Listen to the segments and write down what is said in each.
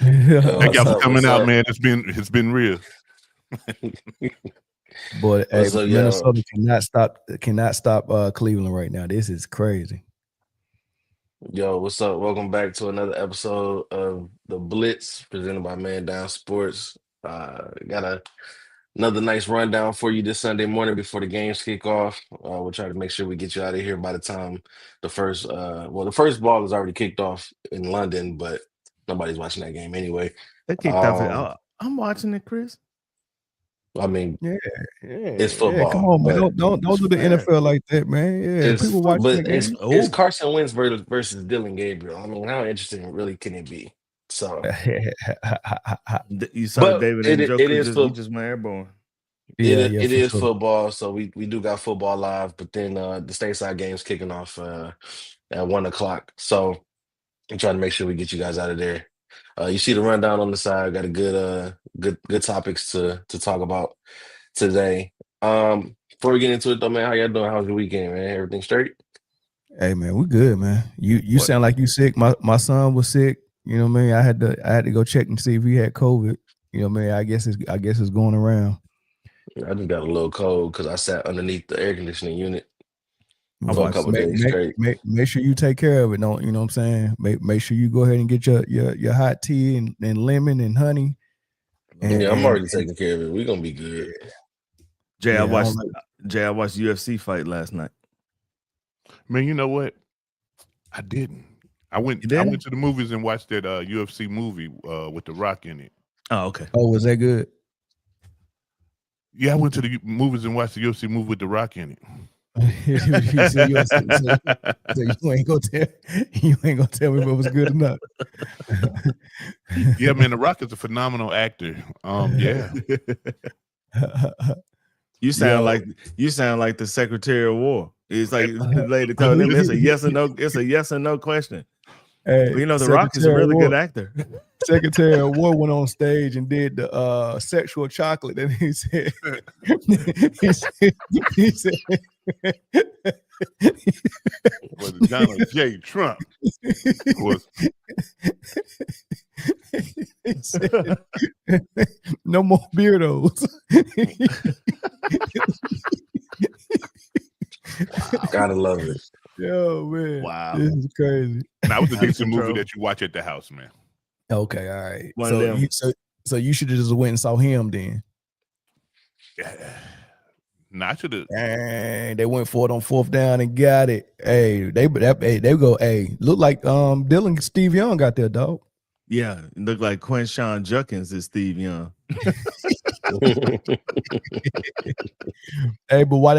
Thank y'all What's for up? coming What's out, up? man. It's been real. But hey, What's up, y'all? Minnesota cannot stop Cleveland right now. This is crazy. Yo, what's up? Welcome back to another episode of the Blitz presented by Man Down Sports. Got another nice rundown for you this Sunday morning before the games kick off. We'll try to make sure we get you out of here by the time the first ball is already kicked off in London, but nobody's watching that game anyway. They kicked off. I'm watching it, Chris. I mean, Yeah, it's football. Come on, man. but Don't do the NFL like that, man. Yeah, people watching the game. it's Carson Wentz versus Dylan Gabriel. I mean, how interesting really can it be? So You saw But David it- and Joe it is just, foot- he just went airborne. it for is sure. football, so we do got football live, but then the stateside game's kicking off at 1:00. So I'm trying to make sure we get you guys out of there. You see the rundown on the side. Got a good topics to talk about today. Before we get into it though, man, how y'all doing? How's your weekend, man? Everything straight? Hey, man, we good, man. You sound like you sick. My son was sick. You know what I mean? I had to go check and see if he had COVID. You know what I mean? I guess it's going around. I just got a little cold because I sat underneath the air conditioning unit Well, for a couple days straight. Make sure you take care of it. Don't you know what I'm saying? Make sure you go ahead and get your hot tea and lemon and honey. Yeah, I'm already taking care of it. We're gonna be good. Jay, I watched UFC fight last night. Man, you know what? I didn't. I went to the movies and watched that UFC movie with The Rock in it. Oh, okay. Oh, was that good? Yeah, I went to the movies and watched the UFC movie with The Rock in it. So you ain't gonna tell me what was good enough. Yeah, man, The Rock is a phenomenal actor. Yeah. You sound like the Secretary of War. It's like the lady told him it's a yes or no question. Hey, but you know, The Rock is a really good actor. Secretary of War went on stage and did the sexual chocolate, and he said, was Donald J. Trump. Was he said, no more beardos. Wow. Gotta love it. Yo, man. Wow. This is crazy. That was a decent movie that you watch at the house, man. Okay, all right. One of them. So you should have just went and saw him then. Nah, I should have. They went for it on fourth down and got it. Hey, they go. Hey, look like Dylan Steve Young got there, dog. Yeah, it looked like Quinshon Judkins is Steve Young. Hey, but why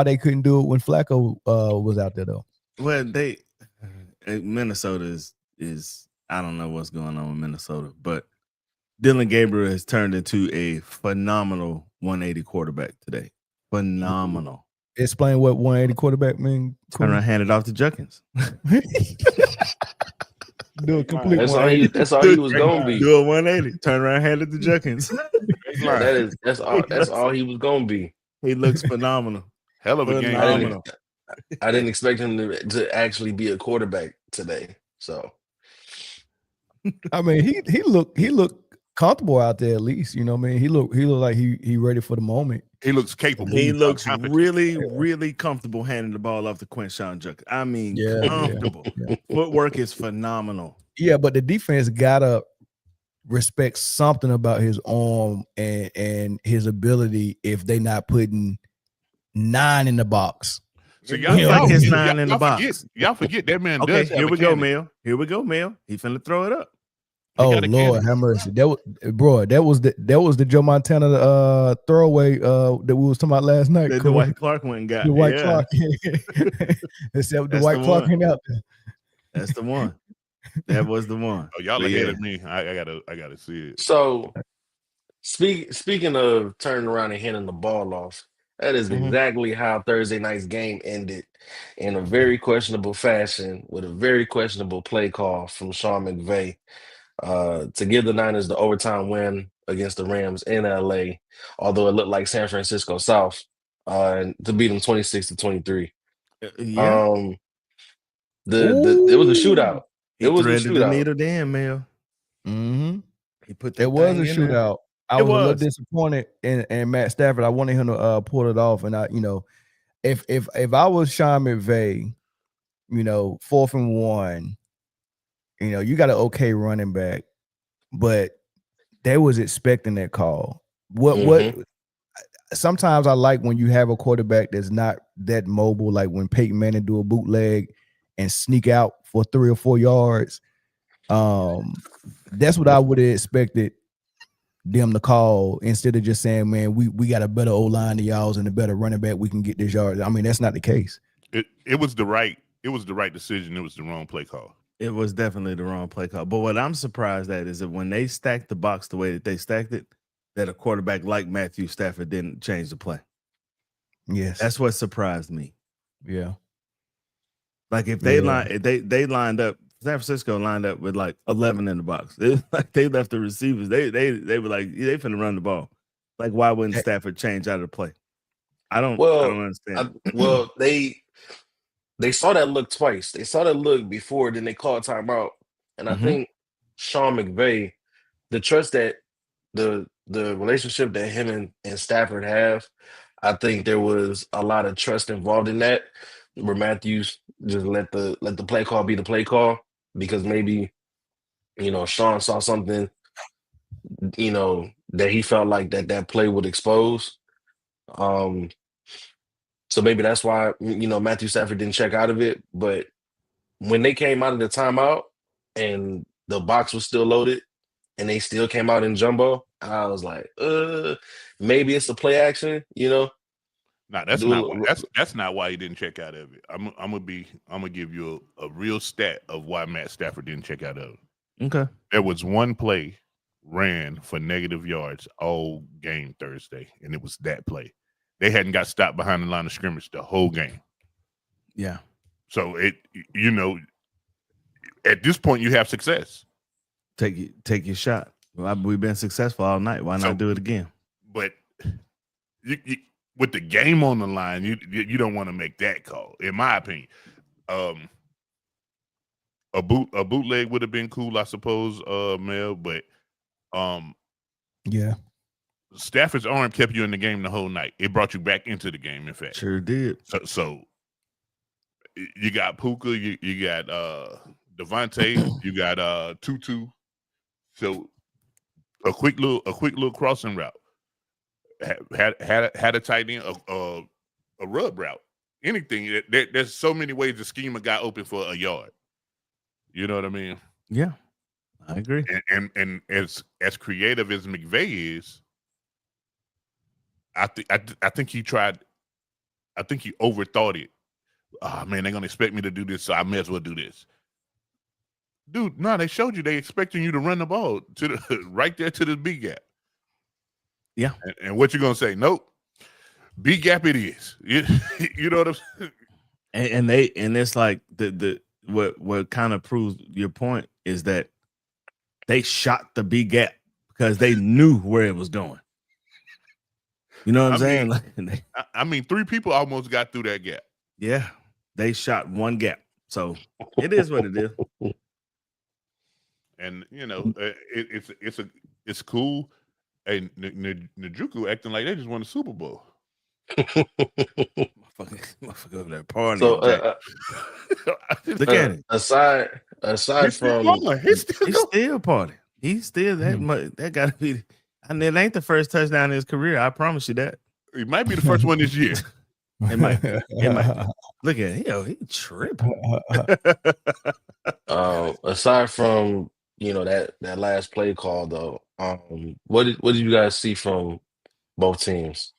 they couldn't do it when Flacco was out there though? Well, Minnesota is I don't know what's going on with Minnesota, but Dylan Gabriel has turned into a phenomenal 180 quarterback today. Phenomenal. Explain what 180 quarterback mean. Turn around, hand it off to Judkins. Do a complete. That's all he was gonna be. Do a 180. Turn around, hand it to Judkins. That's all he was gonna be. He looks phenomenal. Hell of a game. I didn't expect him to actually be a quarterback today. So I mean, he looked comfortable out there at least. You know what I mean? He looked like he ready for the moment. He looks capable. He looks really comfortable handing the ball off to Quinshon Judkins. I mean, comfortable. Yeah. Footwork is phenomenal. Yeah, but the defense gotta respect something about his arm and his ability if they not putting 9 in the box. So y'all like his 9 in the box. Y'all forget that man. Okay, does have here we a go, cannon. Mel. Here we go, Mel. He finna throw it up. Oh Lord, have mercy. That was the Joe Montana throwaway that we was talking about last night. That Dwight Clark went and got. Dwight Clark. Except Dwight Clark ain't out there. That's the one. That was the one. Oh, y'all ahead of me. I gotta see it. So speaking of turning around and handing the ball off, that is exactly how Thursday night's game ended, in a very questionable fashion with a very questionable play call from Sean McVay. To give the Niners the overtime win against the Rams in LA, although it looked like San Francisco South, to beat them 26-23. Yeah. It was a shootout. He threaded the needle down, Mel. Mm-hmm. He put It that was a thing in there. shootout. I was a little disappointed in Matt Stafford. I wanted him to pull it off. And if I was Sean McVay, 4th and 1, you got an okay running back, but they was expecting that call. What sometimes I like when you have a quarterback that's not that mobile, like when Peyton Manning do a bootleg and sneak out for 3 or 4 yards. That's what I would have expected them to call instead of just saying, man, we got a better O-line than y'all's and a better running back. We can get this yard. I mean, that's not the case. It was the right decision. It was the wrong play call. It was definitely the wrong play call. But what I'm surprised at is that when they stacked the box the way that they stacked it, that a quarterback like Matthew Stafford didn't change the play. Yes. That's what surprised me. Yeah. Like if they lined up, San Francisco lined up with like 11 in the box. They left the receivers. They were like, they finna run the ball. Like, why wouldn't Stafford change out of the play? I don't understand. They saw that look twice. They saw that look before, then they called timeout. And I think Sean McVay, the trust that the relationship that him and Stafford have, I think there was a lot of trust involved in that, where Matthews just let the play call be the play call, because maybe Sean saw something that he felt like that play would expose. So maybe that's why Matthew Stafford didn't check out of it. But when they came out of the timeout and the box was still loaded and they still came out in jumbo, I was like, maybe it's a play action, No, that's not why he didn't check out of it. I'm gonna give you a real stat of why Matt Stafford didn't check out of it. Okay. There was one play ran for negative yards all game Thursday, and it was that play. They hadn't got stopped behind the line of scrimmage the whole game. Yeah. So at this point you have success. Take your shot. Well, we've been successful all night. Why not do it again? But you, with the game on the line, you don't want to make that call, in my opinion. A bootleg would have been cool, I suppose, Mel, but yeah. Stafford's arm kept you in the game the whole night. It brought you back into the game, in fact. Sure did. So you got Puka, you got Devontae, you got Tutu. So a quick little crossing route. Had a tight end, a rub route. Anything. There's so many ways the schema got open for a yard. You know what I mean? Yeah, I agree. And as creative as McVay is, I think he tried. I think he overthought it. Oh man, they're gonna expect me to do this, so I may as well do this. Dude, no, they showed you they expecting you to run the ball to the right there to the B gap. Yeah, and what you gonna say? Nope, B gap it is. You know what I'm saying? And it's like the what kind of proves your point is that they shot the B gap because they knew where it was going. You know what I'm saying? I mean, 3 people almost got through that gap. Yeah, they shot one gap, so it is what it is. And it's cool. Hey, Njoku acting like they just won the Super Bowl. Motherfucker over there partying. So look at it. Aside from he's still partying. He's still that gotta be. And it ain't the first touchdown in his career. I promise you that. It might be the first one this year. It might. Look at him. He tripping. Aside from that last play call though, what did you guys see from both teams?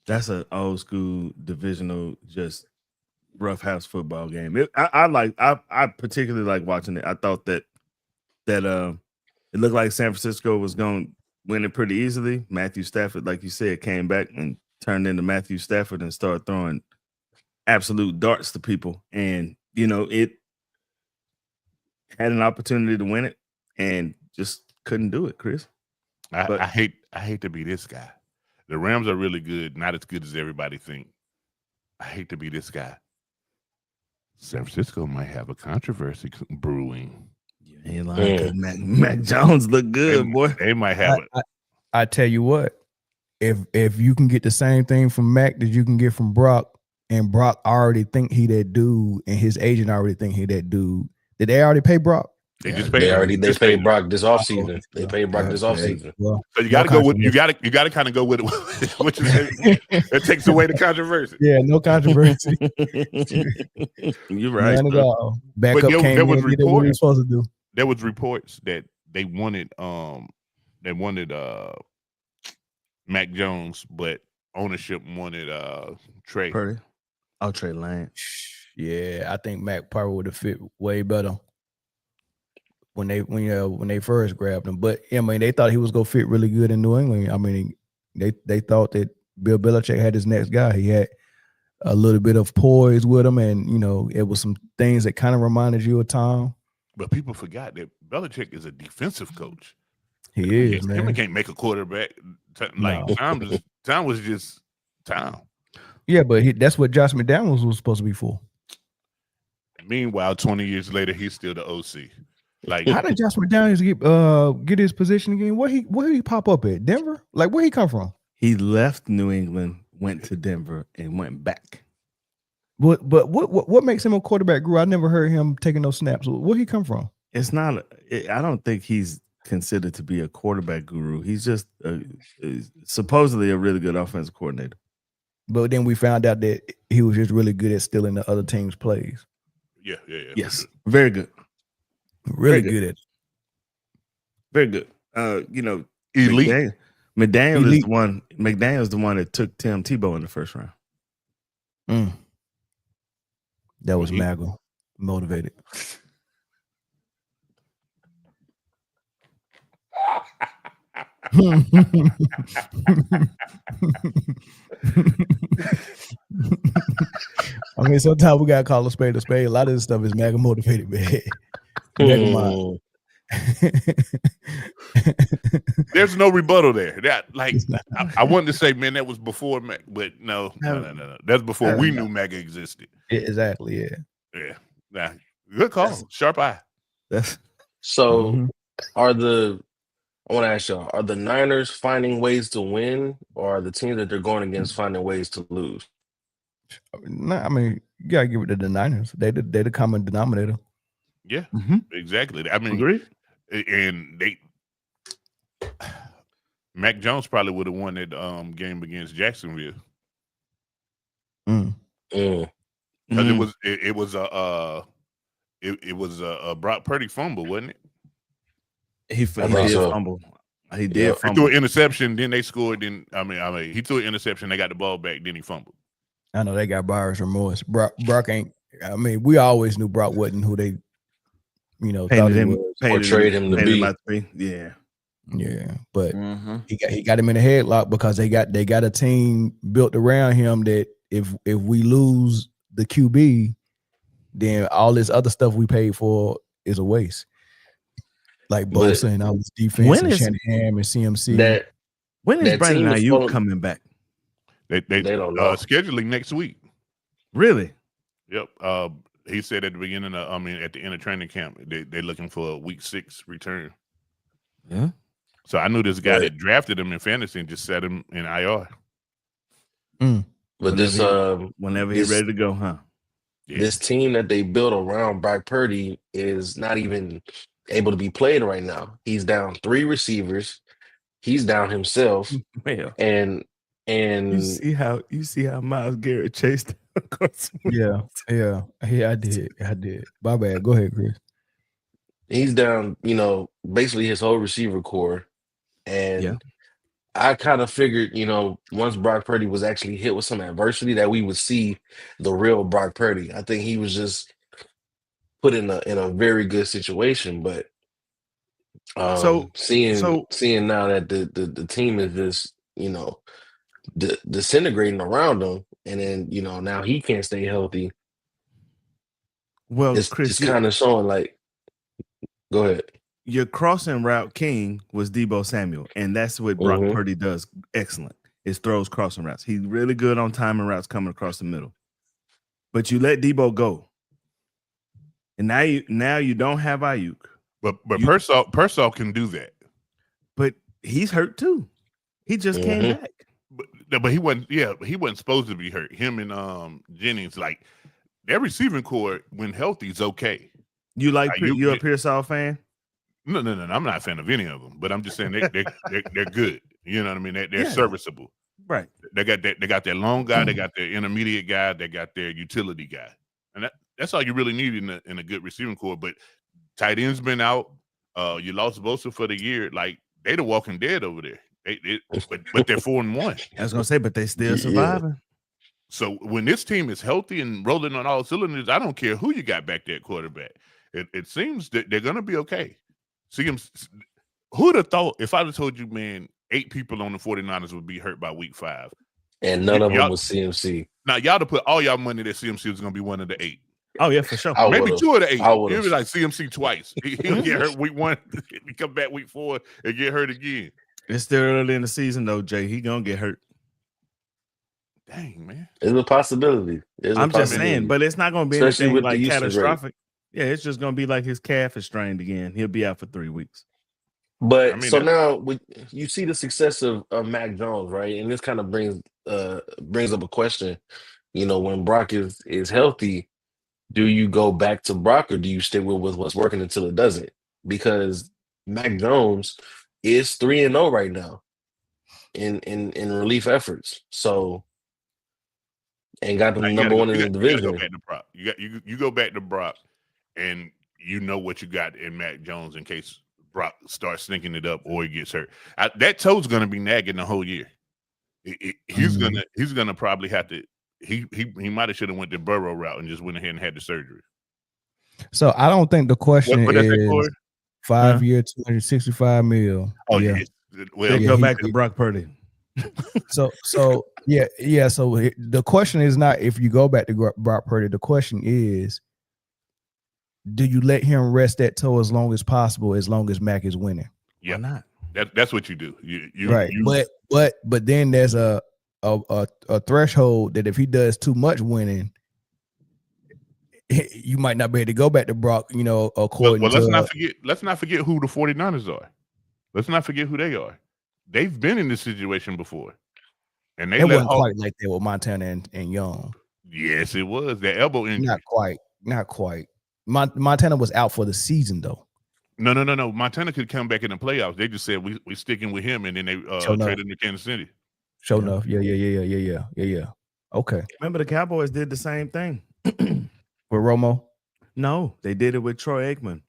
That's an old school divisional, just rough house football game. I particularly like watching it. I thought that it looked like San Francisco was going to win it pretty easily. Matthew Stafford, like you said, came back and turned into Matthew Stafford and started throwing absolute darts to people. And, it had an opportunity to win it and just couldn't do it, Chris. I hate to be this guy. The Rams are really good, not as good as everybody think. I hate to be this guy. San Francisco might have a controversy brewing. Ain't lying because Mac Jones look good, boy. They might have it. I tell you what, if you can get the same thing from Mac that you can get from Brock, and Brock already think he that dude, and his agent already think he that dude, did they already pay Brock? They just paid him. They paid Brock this offseason. They paid Brock this offseason. Well, So you got to go with you got to kind of go with it, which is it takes away the controversy. Yeah, no controversy. You're right. None at all. Backup But came there in was and did what he was supposed to do. There was reports that they wanted Mac Jones, but ownership wanted Trey. Purdy. Oh, Trey Lance. Yeah, I think Mac probably would have fit way better when they first grabbed him. But I mean, they thought he was gonna fit really good in New England. I mean, they thought that Bill Belichick had his next guy. He had a little bit of poise with him, and it was some things that kind of reminded you of Tom. But people forgot that Belichick is a defensive coach. He is, man. He can't make a quarterback. Like no. Tom was just Tom. Yeah, but that's what Josh McDaniels was supposed to be for. Meanwhile, 20 years later, he's still the OC. Like, how did Josh McDaniels get his position again? Where he pop up at? Denver? Like, where he come from? He left New England, went to Denver, and went back. But what makes him a quarterback guru? I never heard him taking those snaps. Where he come from? It's not. I don't think he's considered to be a quarterback guru. He's just supposedly a really good offensive coordinator. But then we found out that he was just really good at stealing the other team's plays. Yeah. Yes, sure. Very good. Really good at it. Very good. Elite. McDaniel is the one. McDaniel's the one that took Tim Tebow in the first round. That was MAGA motivated. I mean, sometimes we gotta call a spade a spade. A lot of this stuff is MAGA motivated, man. MAGA mind. There's no rebuttal there. That I wanted to say, man, that was before Mac, but no. That's before we knew MAGA existed. Exactly. Yeah. Nah, good call. Sharp eye. So, I want to ask y'all: are the Niners finding ways to win, or are the teams that they're going against finding ways to lose? No, I mean, you gotta give it to the Niners. They the common denominator. Yeah, exactly. I mean, agree. And Mac Jones probably would have won that game against Jacksonville. Because it was a Brock Purdy fumble, wasn't it? He did fumble. He did fumble. He threw an interception, then they scored. Then I mean, he threw an interception. They got the ball back. Then he fumbled. I know they got buyer's remorse. Brock ain't. I mean, we always knew Brock wasn't who they, thought he was. Portrayed him to be. Yeah, but he got him in a headlock because they got a team built around him that if we lose the QB, then all this other stuff we paid for is a waste. Like Bosa and all this defense and Shanahan and CMC. When is Brandon Ayuk coming back? They don't know. Scheduling next week. Really? Yep. He said at the beginning at the end of training camp, they're looking for a week 6 return. Yeah. So I knew this guy that drafted him in fantasy and just set him in IR. But whenever he's ready to go, huh? Yeah. This team that they built around Brock Purdy is not even able to be played right now. He's down 3 receivers. He's down himself. And you see how Myles Garrett chased him? Yeah, I did. My bad. Go ahead, Chris. He's down, basically his whole receiver core. And I kind of figured, once Brock Purdy was actually hit with some adversity, that we would see the real Brock Purdy. I think he was just put in a very good situation, but seeing now that the team is just disintegrating around him, and then now he can't stay healthy. Well, it's Chris, kind of showing like. Go ahead. Your crossing route king was Deebo Samuel, and that's what Brock Purdy does excellent. Is throws crossing routes. He's really good on timing routes coming across the middle. But you let Deebo go, and now you don't have Ayuk. But Persall can do that. But he's hurt too. He just came back. But he wasn't. Yeah, he wasn't supposed to be hurt. Him and Jennings, like their receiving core when healthy is okay. You like you a Pearsall fan? No. I'm not a fan of any of them. But I'm just saying they're good. You know what I mean? They're serviceable. Right. They got their long guy. They got their intermediate guy. They got their utility guy. And that's all you really need in a good receiving core. But tight end's been out. You lost Bosa for the year. Like they the Walking Dead over there. But they're 4-1. I was gonna say, but they still surviving. So when this team is healthy and rolling on all cylinders, I don't care who you got back there at quarterback. It seems that they're gonna be okay. Who'd have thought if I'd have told you, man, 8 people on the 49ers would be hurt by week 5. And none of them was CMC. Now y'all to put all y'all money that CMC was gonna be one of the 8. Oh yeah, for sure. Maybe 2 of the 8. He'll be like CMC twice. He'll get hurt week 1, he come back week 4 and get hurt again. It's still early in the season though, Jay. He gonna get hurt. Dang, man. It's a possibility. I'm just saying, but it's not gonna be anything like catastrophic. Yeah, it's just gonna be like his calf is strained again. He'll be out for 3 weeks. But now you see the success of Mac Jones, right? And this kind of brings up a question. You know, when Brock is healthy, do you go back to Brock or do you stick with what's working until it doesn't? Because Mac Jones is 3-0 right now in relief efforts. So and got the number 1 in the division. You go back to Brock, and you know what you got in Mac Jones in case Brock starts sneaking it up or he gets hurt. That toe's gonna be nagging the whole year. He's gonna probably have to. He might have should have went the Burrow route and just went ahead and had the surgery. So I don't think the question is 5-year, $265 million. Oh yeah. Well, go back to Brock Purdy. So yeah. So the question is not if you go back to Brock Purdy. The question is, do you let him rest that toe as long as possible, as long as Mac is winning? Yeah, not. That's what you do. You right. But then there's a threshold that if he does too much winning, you might not be able to go back to Brock. You know, according let's not forget who the 49ers are. Let's not forget who they are. They've been in this situation before, and they wasn't quite like that with Montana and Young. Yes, it was. Their elbow injury. Not quite. Montana was out for the season though. No. Montana could come back in the playoffs. They just said we sticking with him, and then they traded him to Kansas City. Sure enough. Yeah. Okay. Remember the Cowboys did the same thing with Romo? No, they did it with Troy Aikman.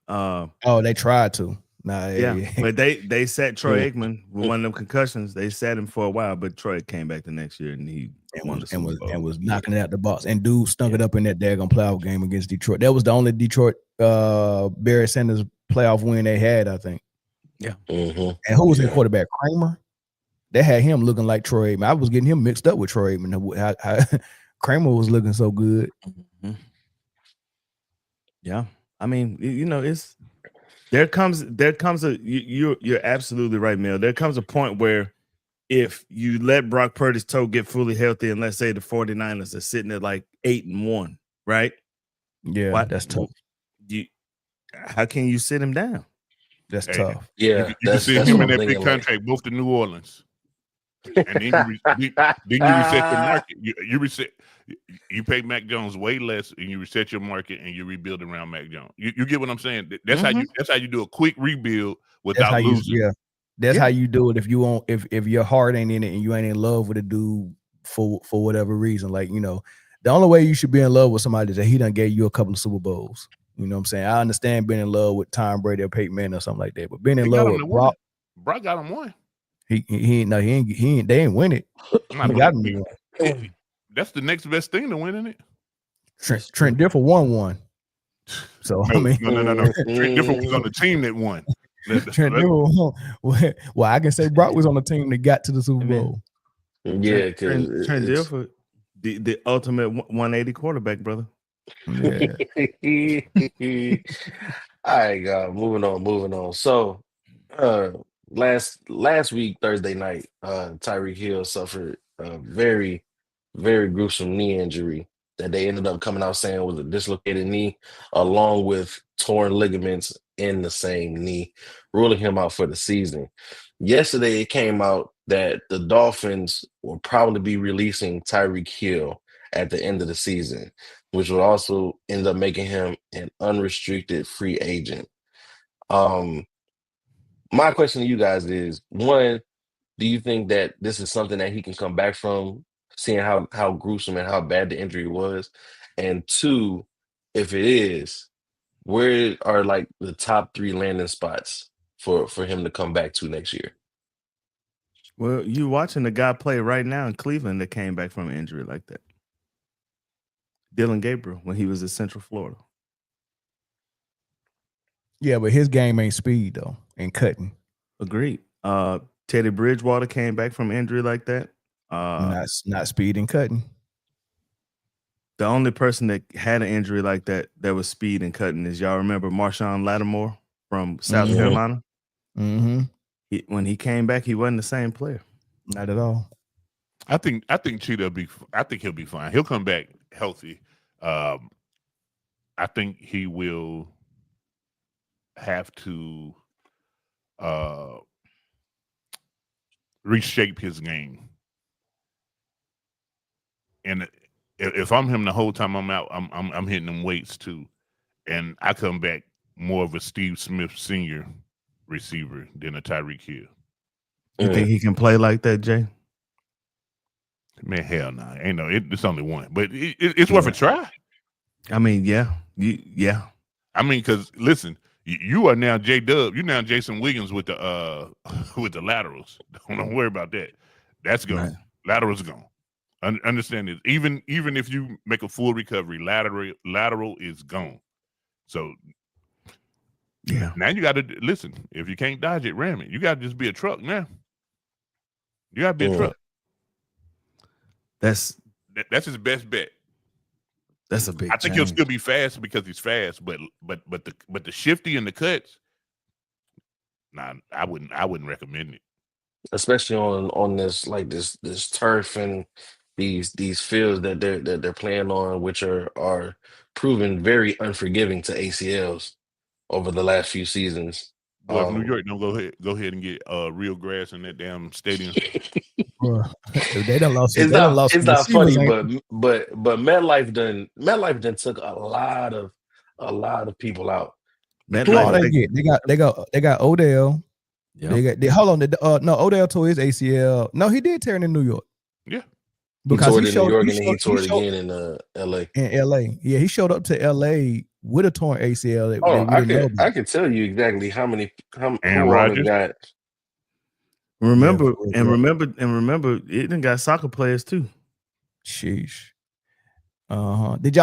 They tried to. But they sat Troy Aikman with one of them concussions. They sat him for a while, but Troy came back the next year and he was knocking it out the box. And dude stunk it up in that daggone playoff game against Detroit. That was the only Detroit Barry Sanders playoff win they had, I think. Yeah. Mm-hmm. And who was the quarterback? Kramer. They had him looking like Troy Aikman. I was getting him mixed up with Troy Aikman. Kramer was looking so good. Mm-hmm. Yeah, I mean, you know, there comes a you're absolutely right, Mel. There comes a point where if you let Brock Purdy's toe get fully healthy, and let's say the 49ers are sitting at like 8-1, right? Yeah, that's tough. How can you sit him down? That's tough. Yeah, you can see him in that big contract, both to New Orleans, and then you reset the market. You reset. You pay Mac Jones way less, and you reset your market, and you rebuild around Mac Jones. You get what I'm saying? That's how you do a quick rebuild without losing. That's how you do it. If you won't, if your heart ain't in it and you ain't in love with a dude for whatever reason, like, you know, the only way you should be in love with somebody is that he done gave you a couple of Super Bowls. You know what I'm saying? I understand being in love with Tom Brady or Peyton Manning or something like that, but being in love with Brock got him one. He ain't. They ain't win it. He got him one. That's the next best thing to winning it. Trent Dilfer won one. So no. Trent Dilfer was on the team that won. Trent Dilfer won. Well, I can say Brock was on the team that got to the Super Bowl. Yeah, Trent Dilfer, the ultimate 180 quarterback, brother. Yeah. All right, God. Moving on. So, last week Thursday night, Tyreek Hill suffered a very, very gruesome knee injury that they ended up coming out saying was a dislocated knee, along with torn ligaments in the same knee, ruling him out for the season. Yesterday, it came out that the Dolphins will probably be releasing Tyreek Hill at the end of the season, which would also end up making him an unrestricted free agent. Um, my question to you guys is, one, do you think that this is something that he can come back from, seeing how gruesome and how bad the injury was? And two, if it is, where are like the top 3 landing spots for him to come back to next year? Well, you watching the guy play right now in Cleveland that came back from an injury like that. Dylan Gabriel when he was at Central Florida. Yeah, but his game ain't speed though, and cutting. Agreed. Teddy Bridgewater came back from injury like that. Not speed and cutting. The only person that had an injury like that was speed and cutting is, y'all remember Marshawn Lattimore from South Carolina? Mm-hmm. When he came back, he wasn't the same player. Not at all. I think Cheetah he'll be fine. He'll come back healthy. I think he will have to reshape his game. And if I'm him the whole time I'm out, I'm hitting them weights too. And I come back more of a Steve Smith Sr. receiver than a Tyreek Hill. You think he can play like that, Jay? Man, hell no. Ain't no, it's only one. But it's worth a try. I mean, yeah. I mean, because listen, you are now J-Dub. You're now Jason Williams with the laterals. Don't worry about that. That's gone. Right. Lateral's gone. Understand this. Even if you make a full recovery, lateral is gone. So yeah. Now you got to listen. If you can't dodge it, ram it. You got to just be a truck now. You got to be a truck. That's his best bet. That's a big. I think he'll still be fast because he's fast, but the shifty and the cuts. Nah, I wouldn't recommend it. Especially on this like this turf and these fields that they're playing on, which are proven very unforgiving to ACLs over the last few seasons. Boy, if New York don't go ahead and get real grass in that damn stadium. They done lost. It's not funny, but MetLife done took a lot of people out. They got Odell. Yeah. Hold on. No, Odell tore his ACL. No, he did tear it in New York. Yeah. Because he tore it in New York and then he tore it again in LA. In LA. Yeah, he showed up to LA with a torn ACL. I can tell you exactly how Aaron Rodgers got. Remember, it done got soccer players too. Sheesh. Did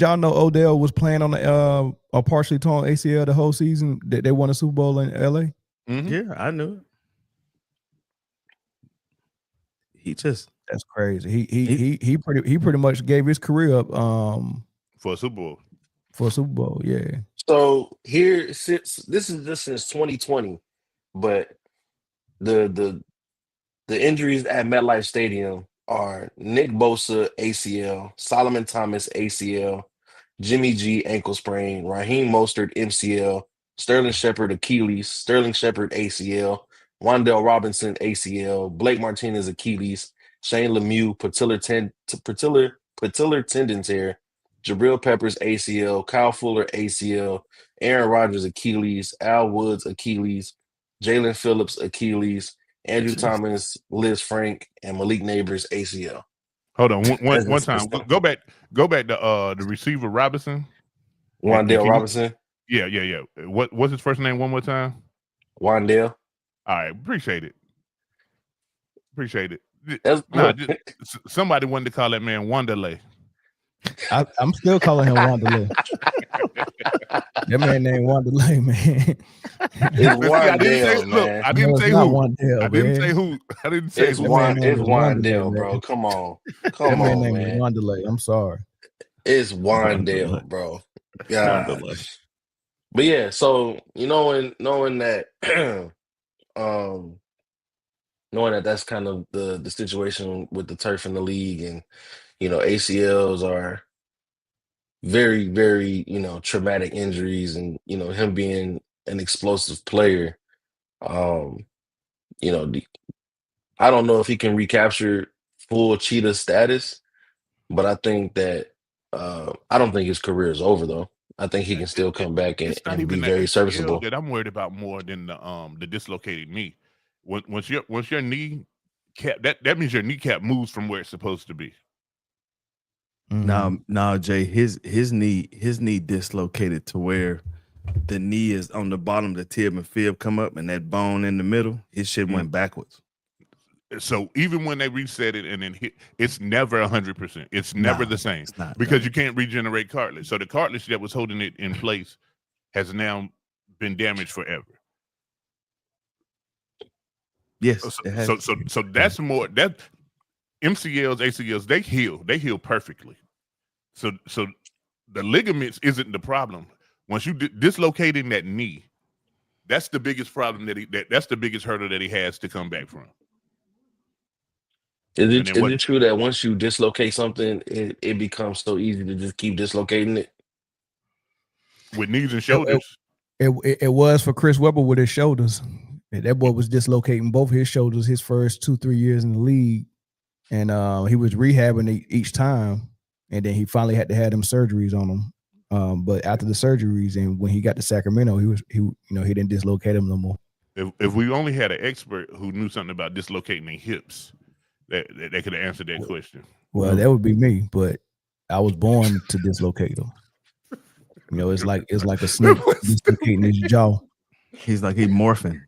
y'all know Odell was playing on a partially torn ACL the whole season that they won a Super Bowl in LA? Mm-hmm. Yeah, I knew it. That's crazy. He pretty much gave his career up for a Super Bowl. Yeah. So here this is just since 2020, but the injuries at MetLife Stadium are Nick Bosa ACL, Solomon Thomas ACL, Jimmy G ankle sprain, Raheem Mostert MCL, Sterling Shepard Achilles, Sterling Shepard ACL, Wan'Dale Robinson ACL, Blake Martinez Achilles, Shane Lemieux patellar tendon tear, Jabril Peppers ACL, Kyle Fuller ACL, Aaron Rodgers Achilles, Al Woods Achilles, Jalen Phillips Achilles, Andrew Thomas, Liz Frank, and Malik Neighbors ACL. Hold on, one time. Go back to the receiver Robinson. Wan'Dale Robinson. Yeah. What's his first name one more time? Wan'Dale. All right, appreciate it. Somebody wanted to call that man Wanderlei. I'm still calling him Wanderlei. That man named Wanderlei, man. It's Wan'Dale, man. I didn't say who. Wan'Dale, I didn't say who. I didn't say it's who. It's Wan'Dale, bro. Come on, man. Wanderlei. I'm sorry. It's Wan'Dale, bro. Yeah. But yeah, so knowing that knowing that that's kind of the situation with the turf in the league, and ACLs are very, very, traumatic injuries, and him being an explosive player. You know, I don't know if he can recapture full cheetah status, but I think that I don't think his career is over though. I think he can still come back It's not and be even the very ACL serviceable. that I'm worried about more than the dislocated knee. Once your knee cap, that means your kneecap moves from where it's supposed to be. No, Jay, his knee dislocated to where the knee is on the bottom of the tib and fib come up, and that bone in the middle, his shit went backwards. So even when they reset it and then hit, it's never 100%. It's never the same because you can't regenerate cartilage. So the cartilage that was holding it in place has now been damaged forever. Yes. So that's more that MCLs, ACLs, they heal perfectly. So the ligaments isn't the problem. Once you dislocating that knee, that's the biggest problem that's the biggest hurdle that he has to come back from. Is it true that once you dislocate something, it becomes so easy to just keep dislocating it? With knees and shoulders? It was for Chris Webber with his shoulders. That boy was dislocating both his shoulders his first 2-3 years in the league. And he was rehabbing each time. And then he finally had to have them surgeries on him. But after the surgeries and when he got to Sacramento, he didn't dislocate him no more. If we only had an expert who knew something about dislocating their hips, that they could have answered that question. Well, that would be me, but I was born to dislocate them. It's like a snake dislocating his jaw. He's like he's morphing.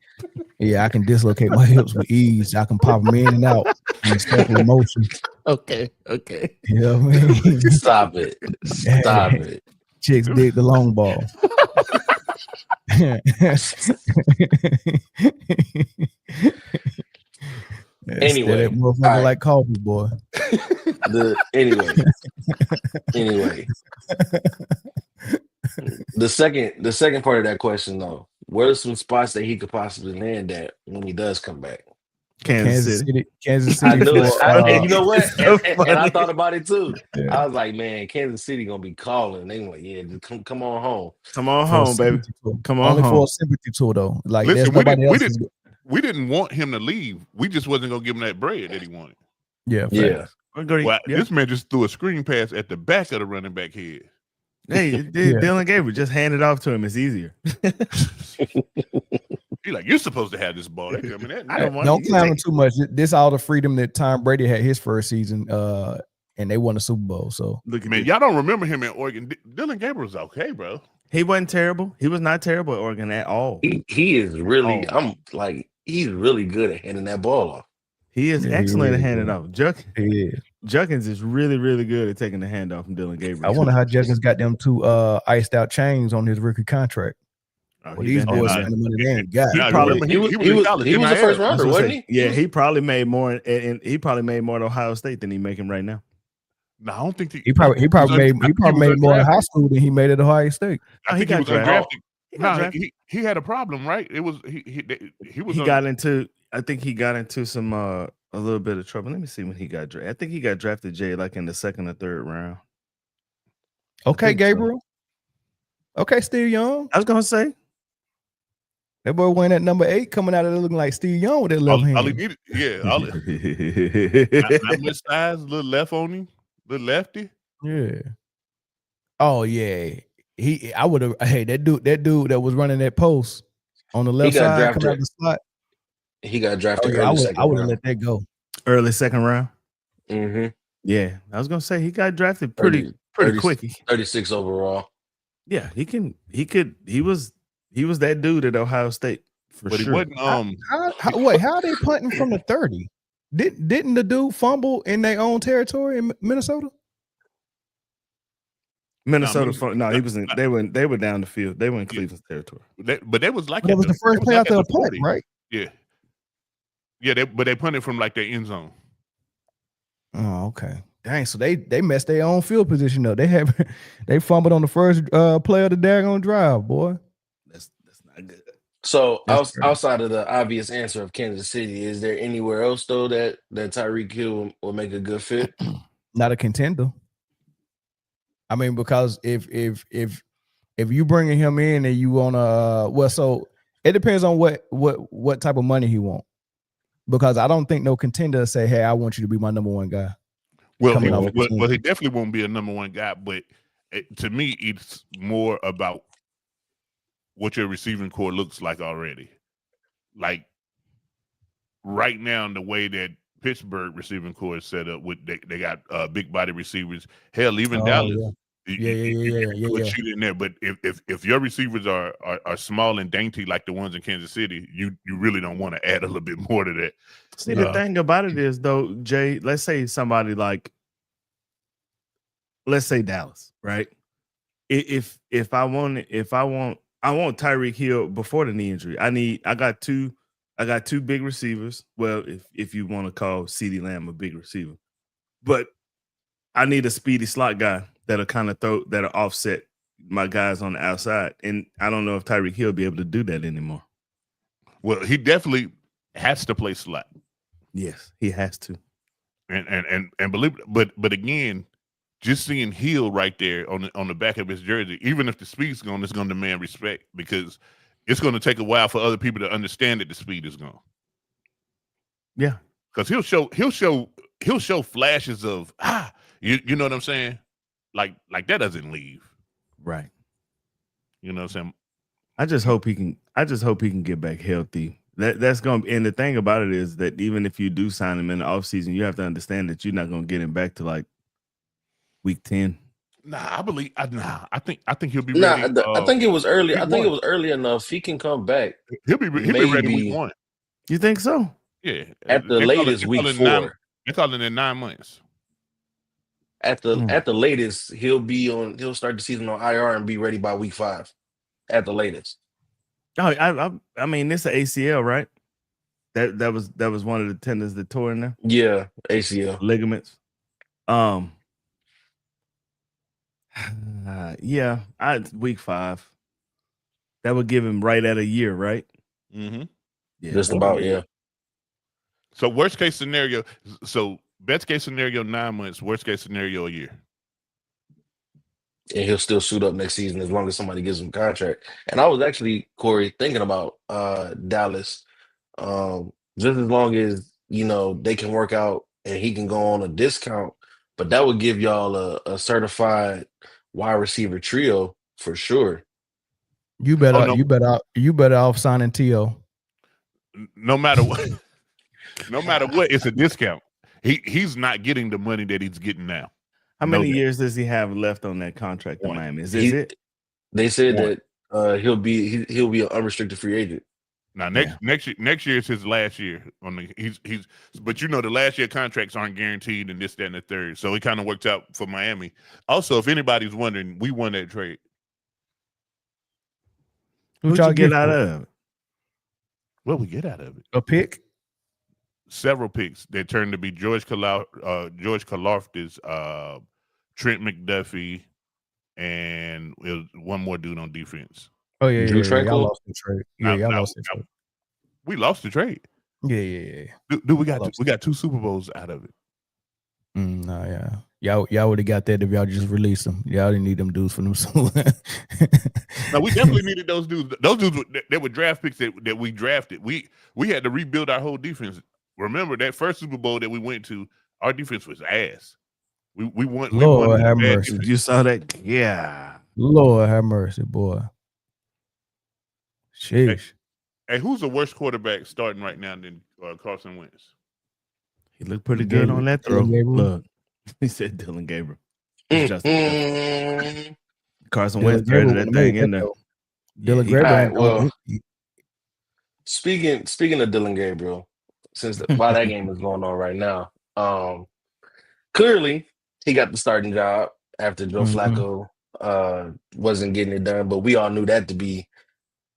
Yeah, I can dislocate my hips with ease. I can pop them in and out in a circular motion. Okay. You know what I mean? Stop it. Chicks dig the long ball. Anyway, that motherfucker like coffee, boy. Anyway. The second part of that question though, what are some spots that he could possibly land at when he does come back? Kansas City. I knew it. And you know what? So and I thought about it too. Yeah. I was like, man, Kansas City gonna be calling. They like, yeah, just come on home. Come on home, baby. Come on Only home. for a sympathy tour though. Like listen, there's nobody else. We didn't want him to leave. We just wasn't gonna give him that bread that he wanted. Yeah. Well, this man just threw a screen pass at the back of the running back head. Hey, Dylan Gabriel just hand it off to him. It's easier. He's like, you're supposed to have this ball. I mean, don't clown him too much. This all the freedom that Tom Brady had his first season, and they won the Super Bowl. So look, man, y'all don't remember him in Oregon. Dylan Gabriel's okay, bro. He wasn't terrible. He was not terrible at Oregon at all. He is really. He's really good at handing that ball off. He is excellent at handing off. Junkins is really, really good at taking the handoff from Dylan Gabriel. I wonder how Junkins got them two iced out chains on his rookie contract. These boys spending money they ain't got. He was the first rounder, wasn't he? Yeah, he probably made more, and he probably made more at Ohio State than he making right now. No, I don't think he probably made more in high school than he made at Ohio State. I think he was undrafted. No, he had a problem, right? It was he got into. I think he got into some a little bit of trouble. Let me see when he got drafted. I think he got drafted, Jay, like in the second or third round. Okay, Gabriel. So. Okay, Steve Young. I was gonna say that boy went at number 8, coming out of there looking like Steve Young with that left hand. All he needed, not much size, little left on him, little lefty. Yeah. Oh yeah. I would have. Hey, that dude that was running that post on the left side coming out the slot. He got drafted. I would have let that go. Early second round. Mm-hmm. Yeah, I was gonna say he got drafted pretty quick. 36 overall. Yeah, he was that dude at Ohio State for but sure. He wasn't, how are they punting from the 30? Didn't the dude fumble in their own territory in Minnesota? No, he wasn't. They were down the field. They were in Cleveland's territory. But they was like it was the first play after a punt, right? Yeah. Yeah, but they punted from like their end zone. Oh, okay. Dang, so they messed their own field position up. They fumbled on the first play of the daggone drive, boy. That's not good. So outside of the obvious answer of Kansas City, is there anywhere else though that Tyreek Hill will make a good fit? Not a contender. I mean, because if you bringing him in and you want to, so it depends on what type of money he want. Because I don't think no contender say, "Hey, I want you to be my number one guy." Well, coming off the team. he definitely won't be a number one guy, but to me, it's more about what your receiving core looks like already. Like right now, in the way that Pittsburgh receiving core is set up, with they got big body receivers. Hell, even Dallas. Yeah. Put you in there, but if your receivers are small and dainty like the ones in Kansas City, you really don't want to add a little bit more to that. See, the thing about it is, though, Jay, let's say somebody like, let's say Dallas, right? If I want Tyreek Hill before the knee injury. I got two big receivers. Well, if you want to call CeeDee Lamb a big receiver, but I need a speedy slot guy that'll offset my guys on the outside. And I don't know if Tyreek Hill will be able to do that anymore. Well, he definitely has to play slot. Yes, he has to. And believe it, but again, just seeing Hill right there on the back of his jersey, even if the speed's gone, it's going to demand respect, because it's going to take a while for other people to understand that the speed is gone. Yeah, because he'll show flashes of you know what I'm saying? Like that doesn't leave. Right. You know what I'm saying? I just hope he can get back healthy. That's going to, and the thing about it is that even if you do sign him in the offseason, you have to understand that you're not going to get him back to like week 10. I think he'll be ready. I think it was early. I think it was early enough. He can come back. He'll be ready week 1. You think so? Yeah. At the latest, week 4. They're calling it 9 months. At the latest, he'll start the season on IR and be ready by week 5. At the latest. Oh, I mean, it's an ACL, right? That was one of the tendons that tore in there. Yeah, ACL ligaments. Yeah, week 5. That would give him right at a year, right? Mm-hmm. Yeah, just about, yeah. So worst case scenario, best case scenario 9 months, worst case scenario a year. And he'll still suit up next season as long as somebody gives him a contract. And I was actually, Corey, thinking about Dallas. Just as long as, they can work out and he can go on a discount, but that would give y'all a certified wide receiver trio for sure. You better off signing T.O. No matter what, it's a discount. He's not getting the money that he's getting now. How many years does he have left on that contract in Miami? Is this it? They said that he'll be an unrestricted free agent. Now next year is his last year. But the last year contracts aren't guaranteed and this, that, and the third. So it kind of worked out for Miami. Also, if anybody's wondering, we won that trade. Who'd y'all get out of it? What we get out of it? A pick? Several picks that turned to be George Karlaftis, Trent McDuffie, and it was one more dude on defense. Oh yeah, y'all lost the trade. Yeah, y'all lost the trade. We lost the trade. Yeah. Dude, we got 2 Super Bowls out of it. No, yeah. Y'all would have got that if y'all just released them. Y'all didn't need them dudes for them. No, we definitely needed those dudes. Those dudes that were draft picks that we drafted. We had to rebuild our whole defense. Remember that first Super Bowl that we went to, our defense was ass. We won. Lord have mercy. You saw that? Yeah. Lord have mercy, boy. Sheesh. Hey, who's the worst quarterback starting right now than Carson Wentz? He looked pretty good on that throw. Look, he said Dylan Gabriel. Carson Wentz threaded that thing in there. Dylan Gabriel. Well, speaking of Dylan Gabriel, while that game is going on right now, clearly he got the starting job after Joe Flacco wasn't getting it done, but we all knew that to be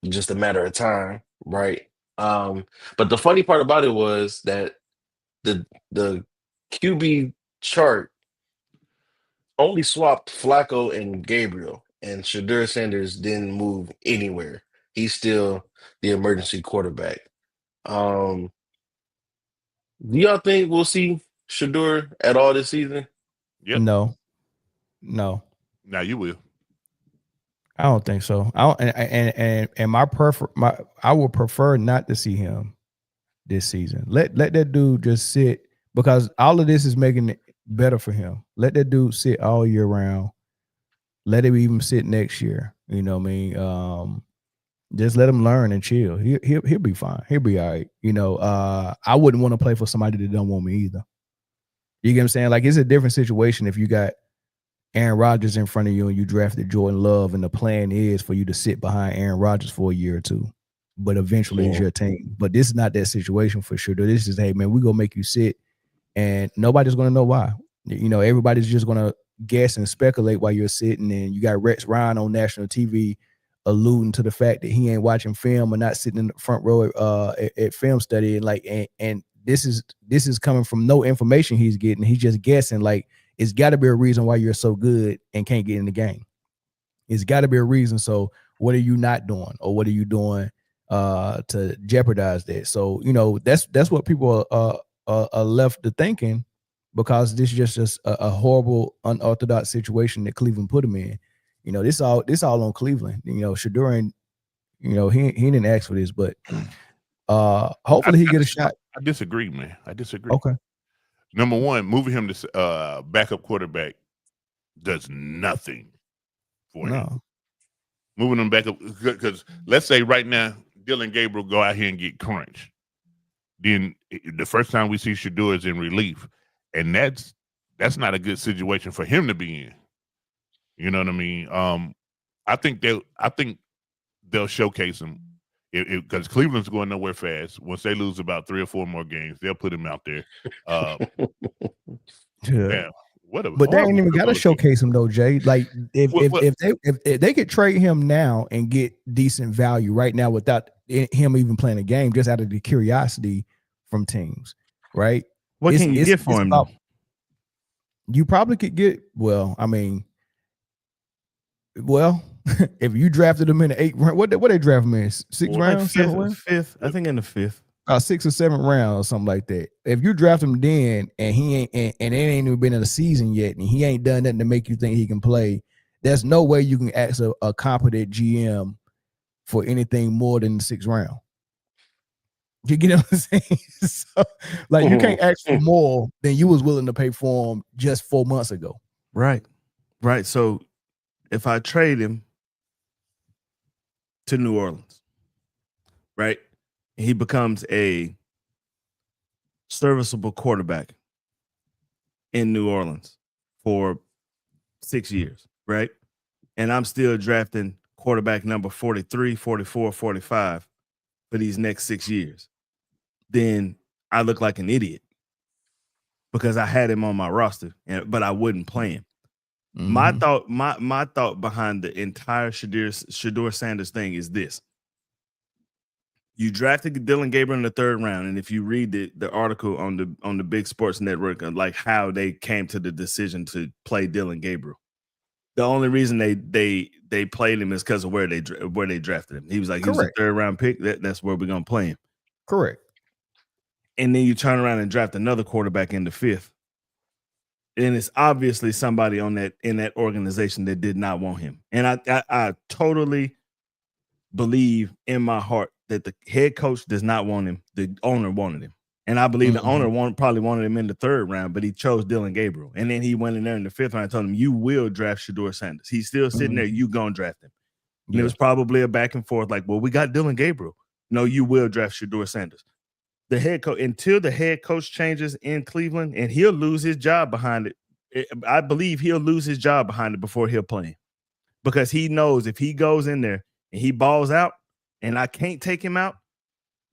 just a matter of time, right? But the funny part about it was that the QB chart only swapped Flacco and Gabriel, and Shedeur Sanders didn't move anywhere. He's still the emergency quarterback. Do y'all think we'll see Shedeur at all this season? Yep. No. Now you will. I don't think so. I don't, and I would prefer not to see him this season. Let that dude just sit, because all of this is making it better for him. Let that dude sit all year round. Let him even sit next year. You know what I mean? Just let him learn and chill. He'll be fine. He'll be all right. You know, I wouldn't want to play for somebody that don't want me either. You get what I'm saying? Like, it's a different situation if you got Aaron Rodgers in front of you and you drafted Jordan Love, and the plan is for you to sit behind Aaron Rodgers for a year or two, but eventually it's your team. But this is not that situation for sure. This is, hey man, we're gonna make you sit, and nobody's gonna know why. You know, everybody's just gonna guess and speculate while you're sitting, and you got Rex Ryan on national TV alluding to the fact that he ain't watching film or not sitting in the front row at film study, and this is coming from no information he's getting. He's just guessing. Like, it's got to be a reason why you're so good and can't get in the game. It's got to be a reason. So what are you not doing, or what are you doing to jeopardize that? So, you know, that's what people are left to thinking, because this is just a horrible, unorthodox situation that Cleveland put him in. You know, this all on Cleveland. You know, Shedeur, you know, he didn't ask for this, but hopefully he get a shot. I disagree, man. I disagree. Okay. Number one, moving him to backup quarterback does nothing for him. Moving him back up, because let's say right now Dylan Gabriel go out here and get crunched. Then the first time we see Shedeur is in relief, and that's not a good situation for him to be in. You know what I mean? I think they'll showcase him, because Cleveland's going nowhere fast. Once they lose about 3 or 4 more games, they'll put him out there. Man, but they ain't even got to showcase him though, Jay. Like, if they could trade him now and get decent value right now without him even playing a game, just out of the curiosity from teams, right? What can you get for him? You probably could get, if you drafted him in the 8th round, what they draft him in? 6th round, like 5th, I think in the 5th. 6th or 7th round or something like that. If you draft him then and he ain't and it ain't even been in a season yet, and he ain't done nothing to make you think he can play, there's no way you can ask a competent GM for anything more than the 6th round. You get what I'm saying? So, like, you can't ask for more than you was willing to pay for him just 4 months ago. Right. So if I trade him to New Orleans, right, he becomes a serviceable quarterback in New Orleans for 6 years, right? And I'm still drafting quarterback number 43, 44, 45 for these next 6 years. Then I look like an idiot because I had him on my roster, but I wouldn't play him. Mm-hmm. My thought behind the entire Shedeur Sanders thing is this. You drafted Dylan Gabriel in the 3rd round, and if you read the article on the Big Sports Network, like how they came to the decision to play Dylan Gabriel, the only reason they played him is because of where they drafted him. He was like, he was a 3rd round pick. That's where we're gonna play him. Correct. And then you turn around and draft another quarterback in the 5th, and it's obviously somebody in that organization that did not want him. And I totally believe in my heart that the head coach does not want him. The owner wanted him. And I believe the owner probably wanted him in the 3rd round, but he chose Dylan Gabriel. And then he went in there in the 5th round and told him, you will draft Shedeur Sanders. He's still sitting there. You going to draft him. And it was probably a back and forth like, well, we got Dylan Gabriel. No, you will draft Shedeur Sanders. The head coach, until the head coach changes in Cleveland, and he'll lose his job behind it. I believe he'll lose his job behind it before he'll play him, because he knows if he goes in there and he balls out and I can't take him out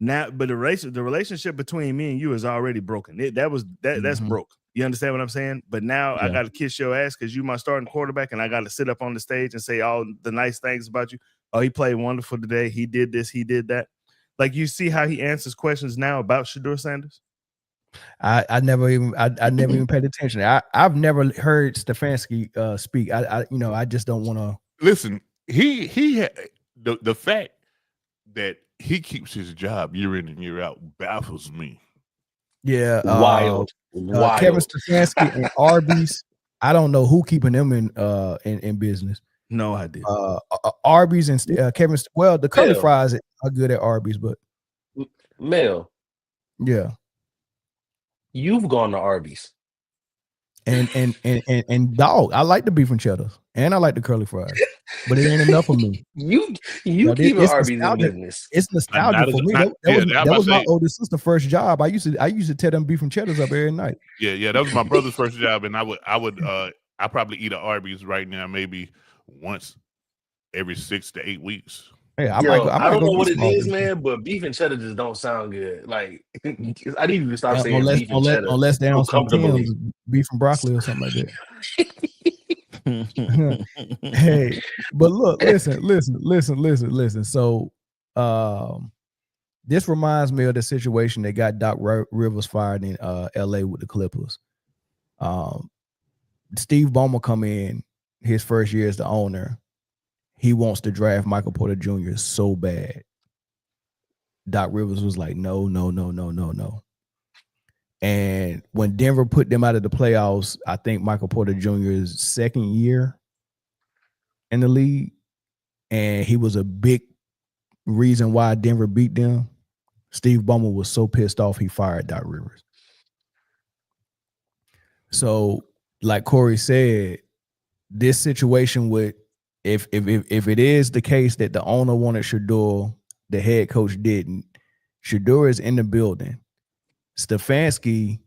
now, but the relationship between me and you is already broken. That's broke. You understand what I'm saying? But now I got to kiss your ass because you my starting quarterback, and I got to sit up on the stage and say all the nice things about you. Oh, he played wonderful today. He did this. He did that. Like, you see how he answers questions now about Shedeur Sanders? I never even paid attention. I've never heard Stefanski speak. I just don't want to listen. He the fact that he keeps his job year in and year out baffles me. Yeah, wild. Kevin Stefanski and Arby's. I don't know who keeping them in business. No idea. Arby's and Kevin. Well, the curly Mel. fries are good at Arby's, but Mel, yeah. you've gone to Arby's. And dog, I like the beef and cheddars, and I like the curly fries, but it ain't enough for me. You Now, keep it's Arby's in nostalgic. business. It's nostalgia Not as- for me. not- That yeah, I was my say- oldest sister's first job. I used to tear them beef and cheddars up every night. Yeah, that was my brother's first job, and I probably eat at Arby's right now maybe once every 6 to 8 weeks. Hey, I Yo, might I don't go know what get it some is, Arby's. man, but beef and cheddar just don't sound good. Like, I need you to stop saying unless beef and cheddar. unless they on some comfortably. Tim's beef and broccoli or something like that. Hey, but look, listen. So, this reminds me of the situation that got Doc Rivers fired in L.A. with the Clippers. Steve Ballmer come in his first year as the owner. He wants to draft Michael Porter Jr. so bad. Doc Rivers was like, no. And when Denver put them out of the playoffs, I think Michael Porter Jr.'s second year in the league, and he was a big reason why Denver beat them. Steve Ballmer was so pissed off he fired Doc Rivers. So, like Corey said, this situation with if it is the case that the owner wanted Shedeur, the head coach didn't. Shedeur is in the building. Stefanski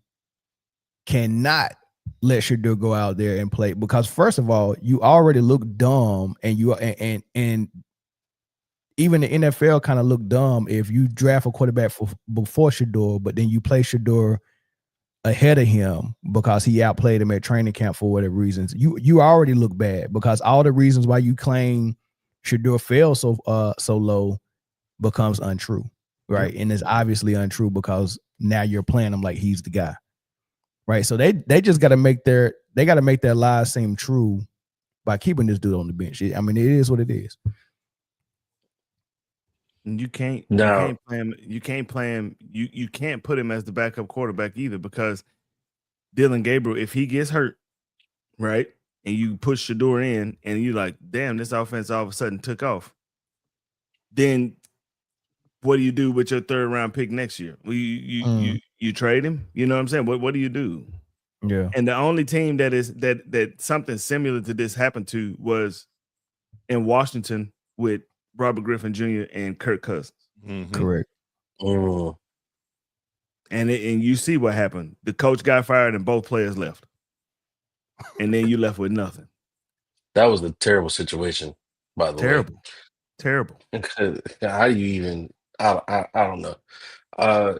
cannot let Shedeur go out there and play because first of all, you already look dumb, and and even the NFL kind of look dumb if you draft a quarterback before Shedeur, but then you play Shedeur ahead of him because he outplayed him at training camp for whatever reasons. You already look bad because all the reasons why you claim Shedeur fell so low becomes untrue, right? Yep. And it's obviously untrue because now you're playing him like he's the guy, right? So they just got to make their lies seem true by keeping this dude on the bench. I mean, it is what it is. You can't play him. You can't put him as the backup quarterback either because Dillon Gabriel, if he gets hurt, right, and you push Shedeur in, and you're like, damn, this offense all of a sudden took off. Then what do you do with your third round pick next year? Well, you trade him. You know what I'm saying? What do you do? Yeah. And the only team that something similar to this happened to was in Washington with Robert Griffin Jr. and Kirk Cousins. Mm-hmm. Correct. Oh. And you see what happened. The coach got fired and both players left. And then you left with nothing. That was a terrible situation, by the way. Terrible. How do you even I don't know. I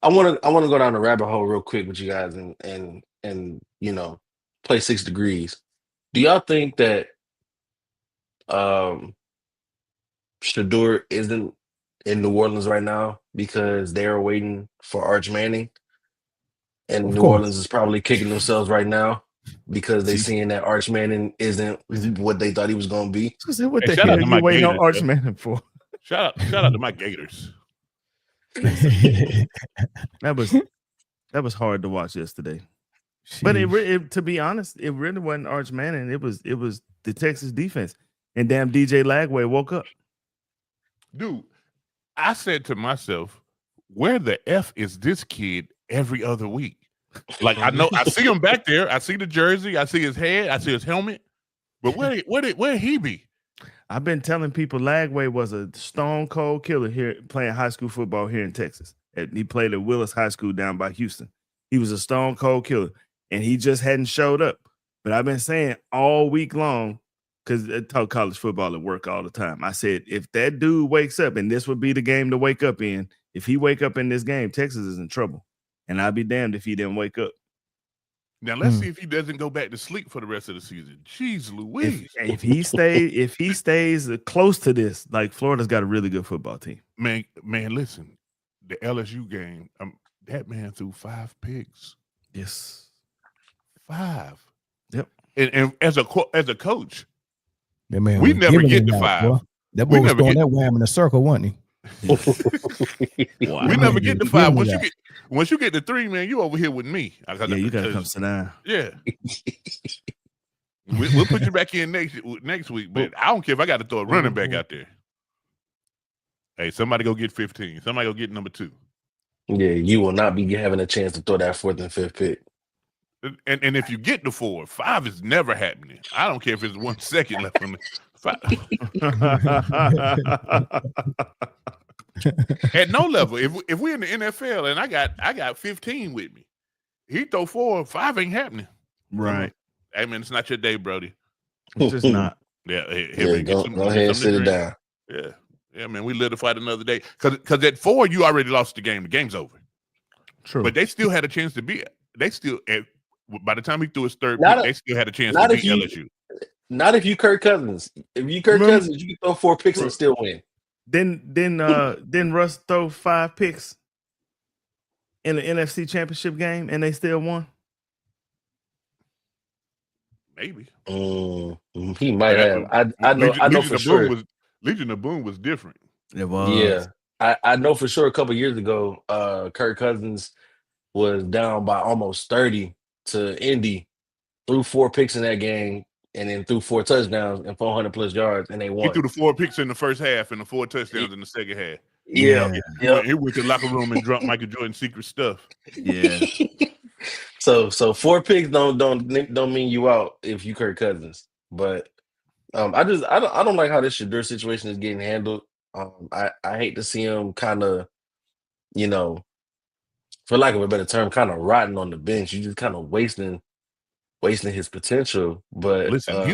want to go down the rabbit hole real quick with you guys and play 6 degrees. Do y'all think that Shedeur isn't in New Orleans right now because they're waiting for Arch Manning, and New Orleans is probably kicking themselves right now because they're seeing that Arch Manning isn't what they thought he was going to be. What the hell are you waiting on Arch Manning for? Shout out to my Gators. That was hard to watch yesterday. Jeez. But it to be honest, it really wasn't Arch Manning. It was the Texas defense. And damn DJ Lagway woke up. Dude, I said to myself, where the F is this kid every other week? Like, I know I see him back there. I see the jersey. I see his head. I see his helmet. But where he be? I've been telling people Lagway was a stone cold killer here playing high school football here in Texas. He played at Willis High School down by Houston. He was a stone cold killer, and he just hadn't showed up. But I've been saying all week long, because I talk college football at work all the time. I said, if that dude wakes up, and this would be the game to wake up in, if he wake up in this game, Texas is in trouble. And I'd be damned if he didn't wake up. Now let's see if he doesn't go back to sleep for the rest of the season. Jeez Louise. If he stays close to this, like Florida's got a really good football team. Man, listen, the LSU game, that man threw 5 picks. Yes. 5. Yep. And as a coach, man, we never get to 5. Boy. That boy was throwing that wham in a circle, wasn't he? Wow. We never get to Give 5. me that. Once you get to 3, man, you over here with me. Yeah, you gotta come sit down. Yeah. We'll put you back in next week, but I don't care if I got to throw a running back out there. Hey, somebody go get 15. Somebody go get number 2. Yeah, you will not be having a chance to throw that 4th and 5th pick. And if you get the 4, 5 is never happening. I don't care if it's 1 second left on the 5. At no level. If we're in the NFL and I got 15 with me, he throw 4, 5 ain't happening. Right. Hey man, it's not your day, Brody. It's just not. Yeah, Man, go ahead and sit it down. Yeah, man. We live to fight another day. Because at 4, you already lost the game. The game's over. True. But they still had a chance to beat. They still, by the time he threw his 3rd Not pick, a- they still had a chance not to if beat you- LSU. Not if you Kirk Cousins. If you Kirk Remember- Cousins, you can throw 4 picks and still win. Didn't Russ throw 5 picks in the NFC Championship game and they still won? Maybe. He might have. I know for sure. Legion of Boom was different. It was. Yeah, I know for sure. A couple years ago, Kirk Cousins was down by almost 30 to Indy, threw 4 picks in that game, and then threw 4 touchdowns and 400 plus yards, and they He won. threw the 4 picks in the first half and the 4 touchdowns in the second half. Yeah. He went to the locker room and dropped Michael Jordan's secret stuff. Yeah. So 4 picks don't mean you out if you Kirk Cousins. But I don't like how this Shedeur situation is getting handled. I hate to see him kind of, for lack of a better term, kind of rotting on the bench. You just kind of wasting his potential. But Listen,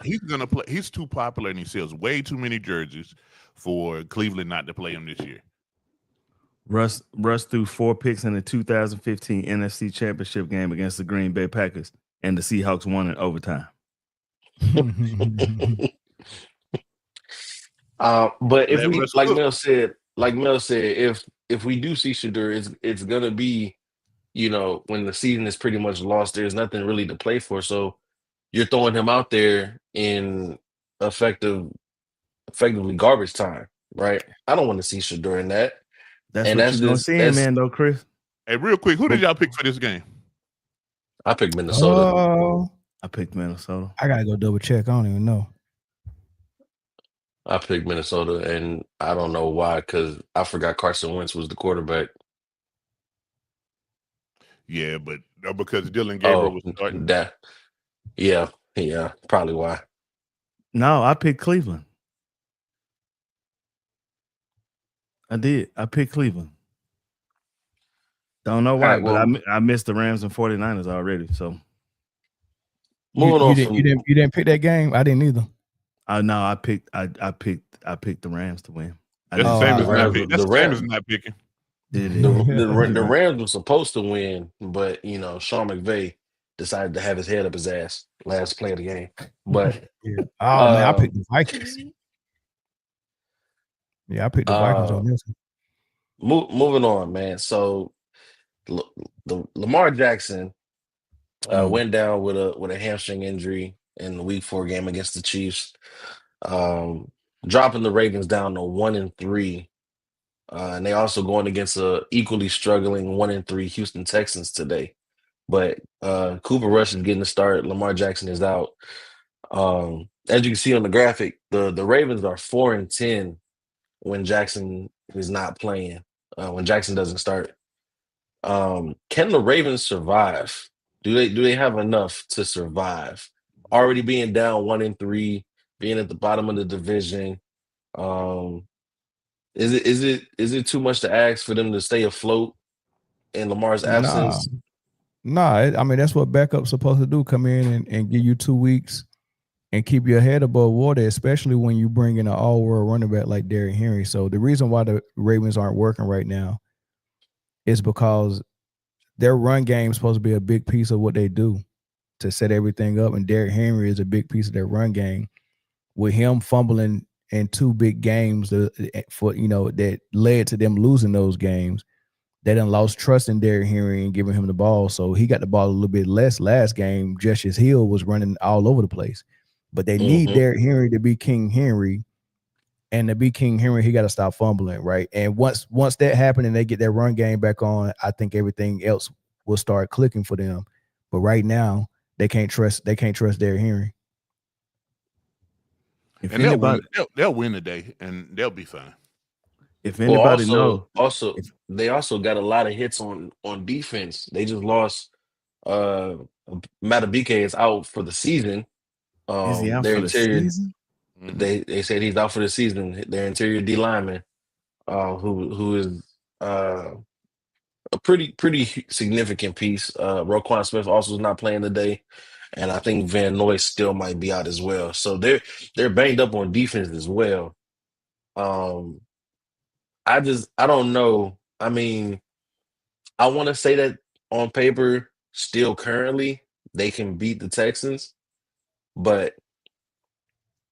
he's gonna play. He's too popular and he sells way too many jerseys for Cleveland not to play him this year. Russ threw 4 picks in the 2015 NFC Championship game against the Green Bay Packers, and the Seahawks won in overtime. But if Let we, Russ like cook. Mel said, if we do see Shedeur, it's gonna be, when the season is pretty much lost, there's nothing really to play for. So you're throwing him out there in effectively garbage time, right? I don't want to see Shedeur in that. That's And what that's you're gonna just- see him that's- in, though, Chris. Hey, real quick, who did y'all pick for this game? I picked Minnesota. Oh, I picked Minnesota. I gotta go double check. I don't even know. I picked Minnesota, and I don't know why, because I forgot Carson Wentz was the quarterback. Yeah, but because Dylan Gabriel was starting. Yeah, probably why. No, I picked Cleveland. I did. I picked Cleveland. Don't know why, All right, but I missed the Rams and 49ers already. So Moving on from you didn't pick that game. I didn't either. no, I picked the Rams to win. I That's the didn't- same as the not Rams- picking. That's the the same Rams- as not picking. Did it? the Rams were supposed to win, but Sean McVay decided to have his head up his ass last play of the game. But Yeah. Oh man, I picked the Vikings. Yeah, I picked the Vikings on this one. moving on, man. So the Lamar Jackson went down with a hamstring injury in the Week 4 game against the Chiefs, dropping the Ravens down to 1-3. And they also going against a equally struggling 1-3 Houston Texans today. But Cooper Rush is getting the start. Lamar Jackson is out. As you can see on the graphic, the Ravens are 4-10 when Jackson is not playing. When Jackson doesn't start. Can the Ravens survive? Do they have enough to survive? Already being down 1-3, being at the bottom of the division. Is it too much to ask for them to stay afloat in Lamar's absence? Nah, I mean that's what backup's supposed to do. Come in and give you 2 weeks and keep your head above water, especially when you bring in an all-world running back like Derrick Henry. So the reason why the Ravens aren't working right now is because their run game is supposed to be a big piece of what they do to set everything up, and Derrick Henry is a big piece of their run game. With him fumbling in 2 big games that led to them losing those games, they done lost trust in Derrick Henry and giving him the ball. So he got the ball a little bit less last game. Justice Hill was running all over the place. But they need Derrick Henry to be King Henry And to be King Henry, he got to stop fumbling, right? And once that happened and they get their run game back on, I think everything else will start clicking for them. But right now, they can't trust Derrick Henry. If And anybody, they'll win today, and they'll be fine. if anybody They also got a lot of hits on defense. They just lost. Matabike is out for the season. is he out Their for the interior, season? they said he's out for the season. Their interior D lineman, who is a pretty significant piece. Roquan Smith also is not playing today, and I think Van Noy still might be out as well. So they're banged up on defense as well. I don't know. I mean, I want to say that on paper, still currently they can beat the Texans, but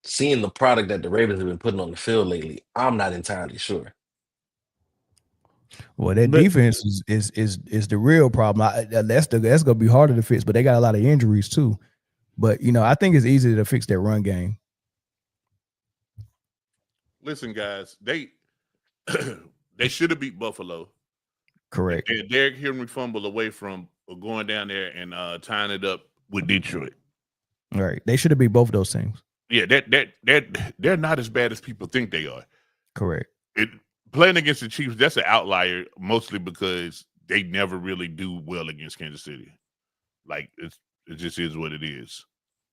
seeing the product that the Ravens have been putting on the field lately, I'm not entirely sure. Well, that defense is the real problem. That's gonna be harder to fix, but they got a lot of injuries too. But I think it's easy to fix that run game. Listen, guys, they should have beat Buffalo. Correct. And Derrick Henry fumbled away from going down there and tying it up with Detroit. All right, they should have beat both of those teams. Yeah, they're not as bad as people think they are. Correct. Playing against the Chiefs, that's an outlier, mostly because they never really do well against Kansas City. Like it just is what it is.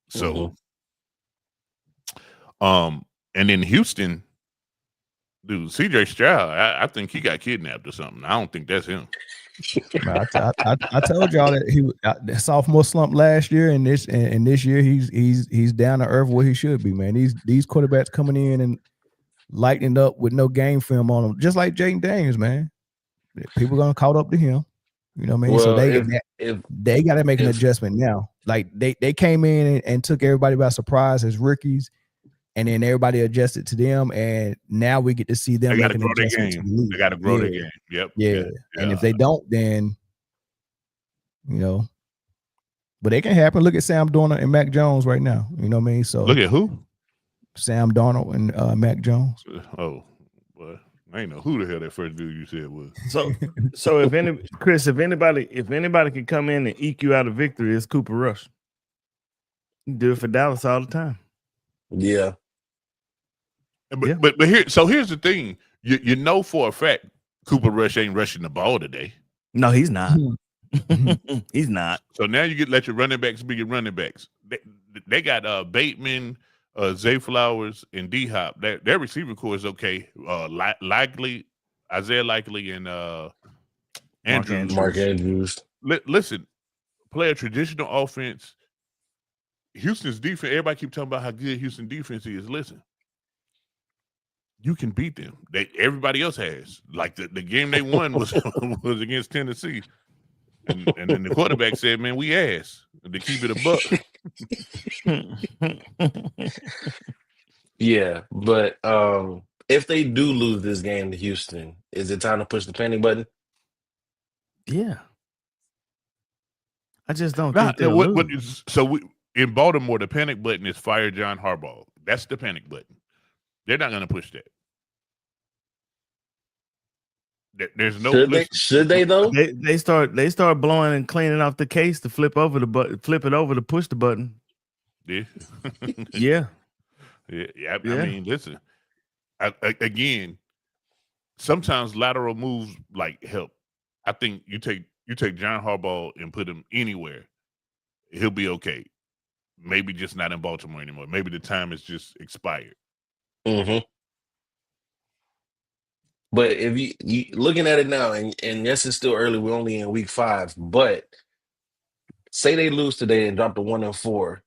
So, and then Houston, dude, CJ Stroud, I think he got kidnapped or something. I don't think that's him. I told y'all that he was the sophomore slump last year, and this year he's down to earth where he should be. Man, these quarterbacks coming in and lighting up with no game film on them, just like Jaden Daniels, man. People gonna caught up to him. You know what I mean? Well, so they got to make an adjustment now. Like they came in and took everybody by surprise as rookies, and then everybody adjusted to them, and now we get to see them making adjustments. They got to grow their game. Yep. Yeah. And if they don't, then but it can happen. Look at Sam Darnold and Mac Jones right now. You know what I mean? So look at who? Sam Darnold and Mac Jones. Oh, well, I ain't know who the hell that first dude you said was. So if anybody can come in and eke you out of victory, it's Cooper Rush. You do it for Dallas all the time. Yeah. But here's the thing. You know for a fact Cooper Rush ain't rushing the ball today. No, he's not. He's not. So now you let your running backs be your running backs. They got Bateman, Zay Flowers, and D Hop. Their receiver core is okay. Isaiah Likely, and Mark Andrews. Listen, play a traditional offense. Houston's defense. Everybody keep talking about how good Houston defense is. Listen, you can beat them. Everybody else has. Like the game they won was against Tennessee. And then the quarterback said, "Man, we ass to keep it a buck." Yeah, but if they do lose this game to Houston, is it time to push the panic button? Yeah, I just don't think they'll lose. In Baltimore, the panic button is fire John Harbaugh. That's the panic button. They're not going to push that. There's no. Should they though? They start blowing and cleaning off the case to flip it over to push the button. Yeah. Yeah. Yeah. I mean, listen. Again, sometimes lateral moves like help. I think you take John Harbaugh and put him anywhere, he'll be okay. Maybe just not in Baltimore anymore. Maybe the time is just expired. Mm-hmm. But if you looking at it now, and yes, it's still early. We're only in week 5. But say they lose today and drop to 1-4,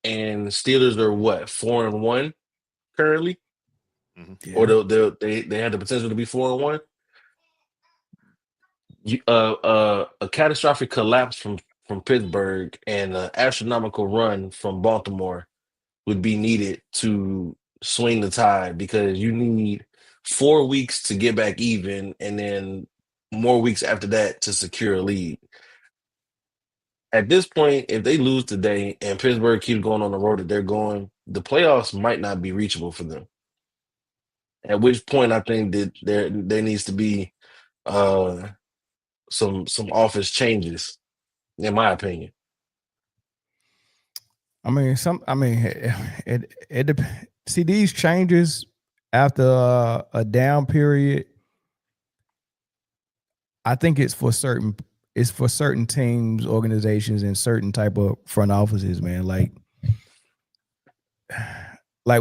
and Steelers are what 4-1 currently, Yeah. or they have the potential to be 4-1. A catastrophic collapse from Pittsburgh and an astronomical run from Baltimore would be needed to swing the tide, because you need 4 weeks to get back even, and then more weeks after that to secure a lead. At this point, if they lose today and Pittsburgh keeps going on the road that they're going, the playoffs might not be reachable for them. At which point I think that there needs to be some office changes, in my opinion. I mean, see these changes after a down period. I think it's for certain teams, organizations, and certain type of front offices, man. Like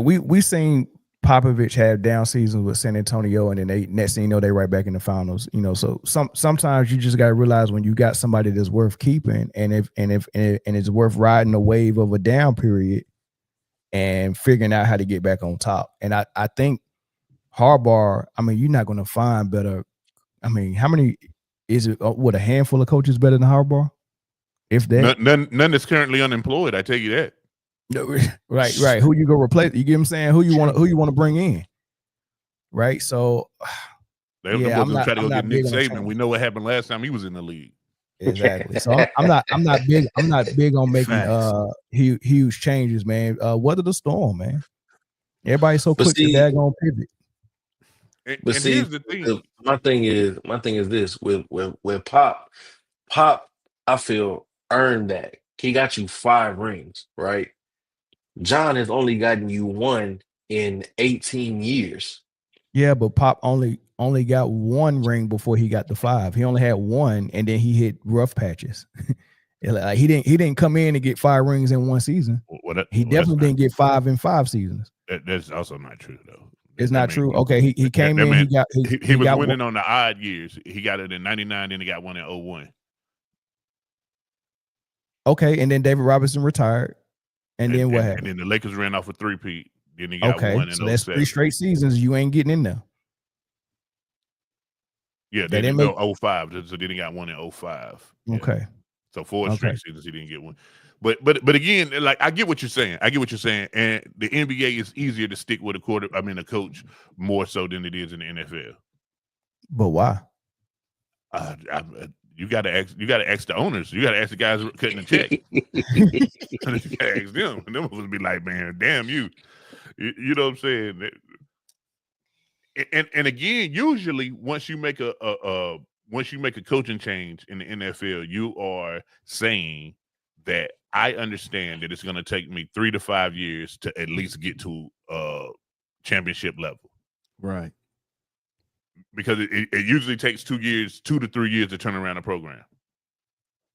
we seen Popovich have down seasons with San Antonio, and then they next thing you know they right back in the finals. So sometimes you just got to realize when you got somebody that's worth keeping, and if it's worth riding the wave of a down period and figuring out how to get back on top. And I think Harbaugh. I mean, you're not going to find better. I mean, how many is it? What, a handful of coaches better than Harbaugh? If that, none that's currently unemployed. I tell you that. Right. Who you go replace? You get what I'm saying? Who you want to bring in? Right. So I'm not try to go get Nick Saban. We know what happened last time he was in the league. Exactly. So I'm not big on making huge changes, man. Weather the storm, man. Everybody's so quick to daggone pivot. But see, here's the thing. My thing is this with Pop, I feel earned that. He got you 5 rings, right? John has only gotten you 1 in 18 years. Yeah, but Pop only got 1 ring before he got the 5. He only had 1, and then he hit rough patches. Like he didn't come in and get 5 rings in 1 season. He definitely didn't get 5 in 5 seasons. That's also not true, though. It's not true. Okay, he came in. He was winning on the odd years. He got it in '99, then he got 1 in 01. Okay, and then David Robinson retired, and then what happened? And then the Lakers ran off a 3-peat. Then he got 1 in 07. That's 3 straight seasons you ain't getting in there. Yeah, they didn't go 05, so then he got 1 in 05. Yeah. Okay. So 4 straight seasons he didn't get 1. But again, like I get what you're saying. And the NBA is easier to stick with a coach more so than it is in the NFL. But why? You got to ask the owners. You got to ask the guys cutting the check. You got to ask them. And them will be like, man, damn you. You know what I'm saying? And again, usually once you make a coaching change in the NFL, you are saying that I understand that it's going to take me 3 to 5 years to at least get to championship level. Right. Because it usually takes 2 to 3 years to turn around a program.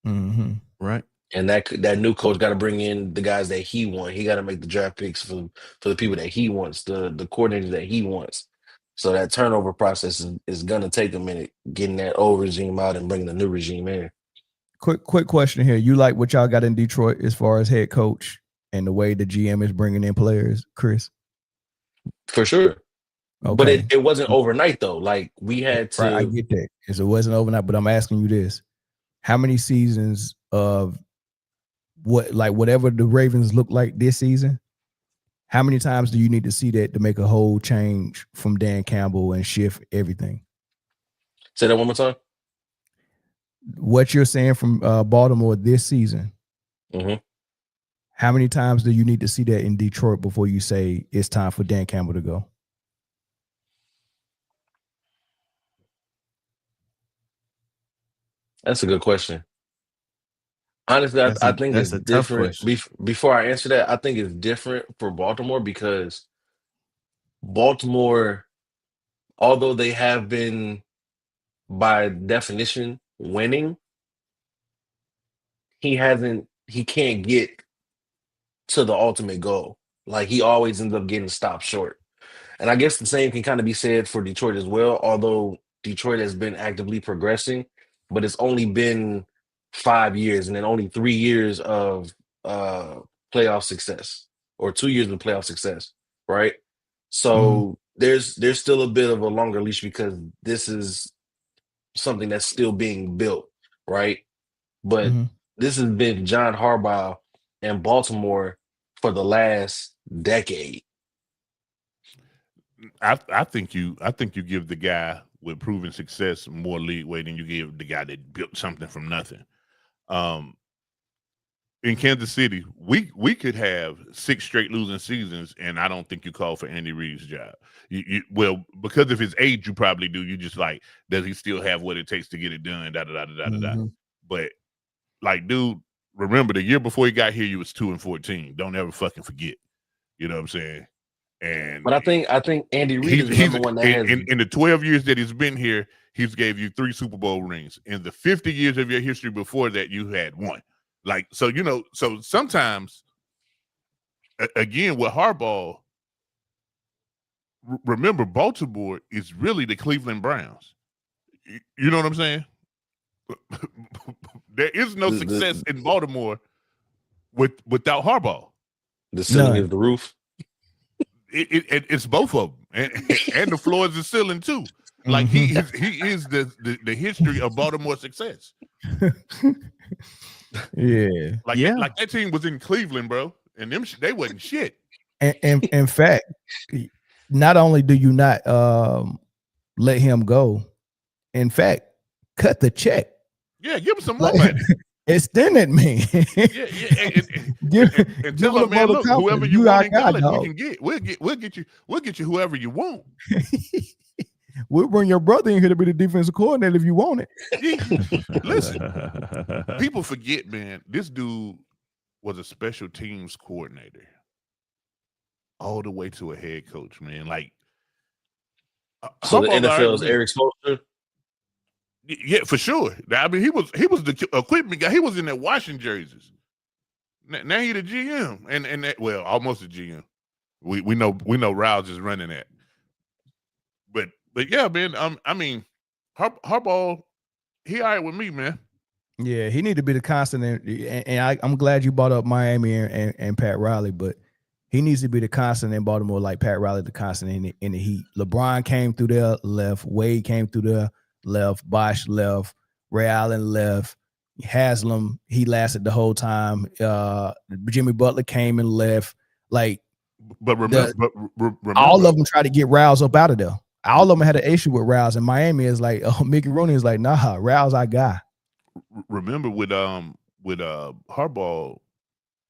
Mm-hmm. Right. And that new coach got to bring in the guys that he wants. He got to make the draft picks for the people that he wants, the coordinators that he wants. So that turnover process is going to take a minute, getting that old regime out and bringing the new regime in. Quick question here. You like what y'all got in Detroit as far as head coach and the way the GM is bringing in players, Chris? For sure. Okay. But it wasn't overnight, though. Like, we had to... Right, I get that. It wasn't overnight, but I'm asking you this. How many seasons of whatever the Ravens look like this season, how many times do you need to see that to make a whole change from Dan Campbell and shift everything? Say that one more time. What you're saying from Baltimore this season, how many times do you need to see that in Detroit before you say it's time for Dan Campbell to go? That's a good question. Honestly, I think it's different. Before I answer that, I think it's different for Baltimore because Baltimore, although they have been by definition winning, he can't get to the ultimate goal. Like, he always ends up getting stopped short. And I guess the same can kind of be said for Detroit as well, although Detroit has been actively progressing, but it's only been 5 years and then only 3 years of playoff success, or 2 years of playoff success, right? So there's still a bit of a longer leash because this is something that's still being built, right? But this has been John Harbaugh and Baltimore for the last decade. I think you give the guy with proven success more leeway than you give the guy that built something from nothing. in Kansas City, we could have 6 straight losing seasons, and I don't think you call for Andy Reid's job. Well, because of his age, you probably do. You just like, does he still have what it takes to get it done? Da da da da da da. But like, dude, remember the year before he got here, you was 2-14. Don't ever fucking forget. You know what I'm saying? And but I think Andy Reid is the one that has in the 12 years that he's been here, he's gave you 3 Super Bowl rings. In the 50 years of your history before that, you had 1. Like, so, you know, so sometimes, again, with Harbaugh, remember, Baltimore is really the Cleveland Browns. You know what I'm saying? There is no success in Baltimore without Harbaugh. The ceiling is the roof. It's both of them, and the floor is the ceiling too. Like he is the history of Baltimore success. Like that team was in Cleveland, bro, and they wasn't shit. And in fact, not only do you not let him go, in fact, cut the check. Yeah, give him some more money. Extend it, man. And tell him, man, look, whoever you want in college, we can get. We'll get you whoever you want. We'll bring your brother in here to be the defensive coordinator if you want it. Listen, people forget, man, this dude was a special teams coordinator all the way to a head coach, man. Like, so the NFL's Eric Spoelstra. Yeah, for sure. I mean, he was the equipment guy. He was in that washing jerseys. Now he the GM, and that, well, almost a GM. We know Rouse is running that. But yeah, man. I mean, Harbaugh, he all right with me, man. Yeah, he need to be the constant, and I'm glad you brought up Miami and Pat Riley, but he needs to be the constant in Baltimore, like Pat Riley, the constant in the Heat. LeBron came through there, left. Wade came through there, left. Bosh left. Ray Allen left. Haslam, he lasted the whole time. Jimmy Butler came and left. Like, but remember, all of them tried to get Rouse up out of there. All of them had an issue with Rouse, and Miami is like, Mickey Rooney is like, nah, Rouse, our guy. Remember with Harbaugh,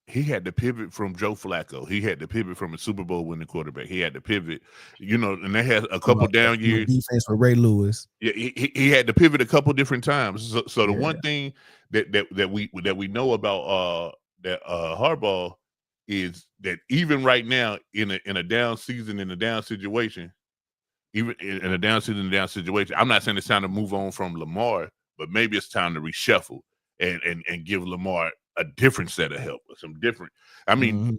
he had to pivot from Joe Flacco. He had to pivot from a Super Bowl winning quarterback. He had to pivot, and they had a couple down years. Defense for Ray Lewis. Yeah, he had to pivot a couple different times. So the one thing that we know about Harbaugh is that even right now in a down season, in a down situation, even in a down season, in a down situation, I'm not saying it's time to move on from Lamar, but maybe it's time to reshuffle and give Lamar a different set of help, some different. I mean,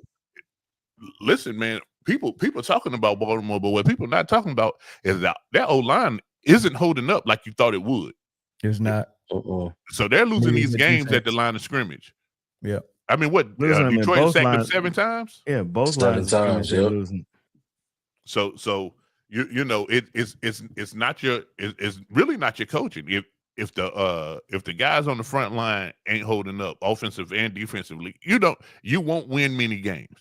listen, man, people talking about Baltimore, but what people not talking about is that O-line isn't holding up like you thought it would. It's not. So they're losing these games at the line of scrimmage. Yeah. I mean, what Detroit sacked them 7 times? Yeah, both 7 times. They're losing. So you know it's not your it's really not your coaching. If the guys on the front line ain't holding up, offensive and defensively, you won't win many games.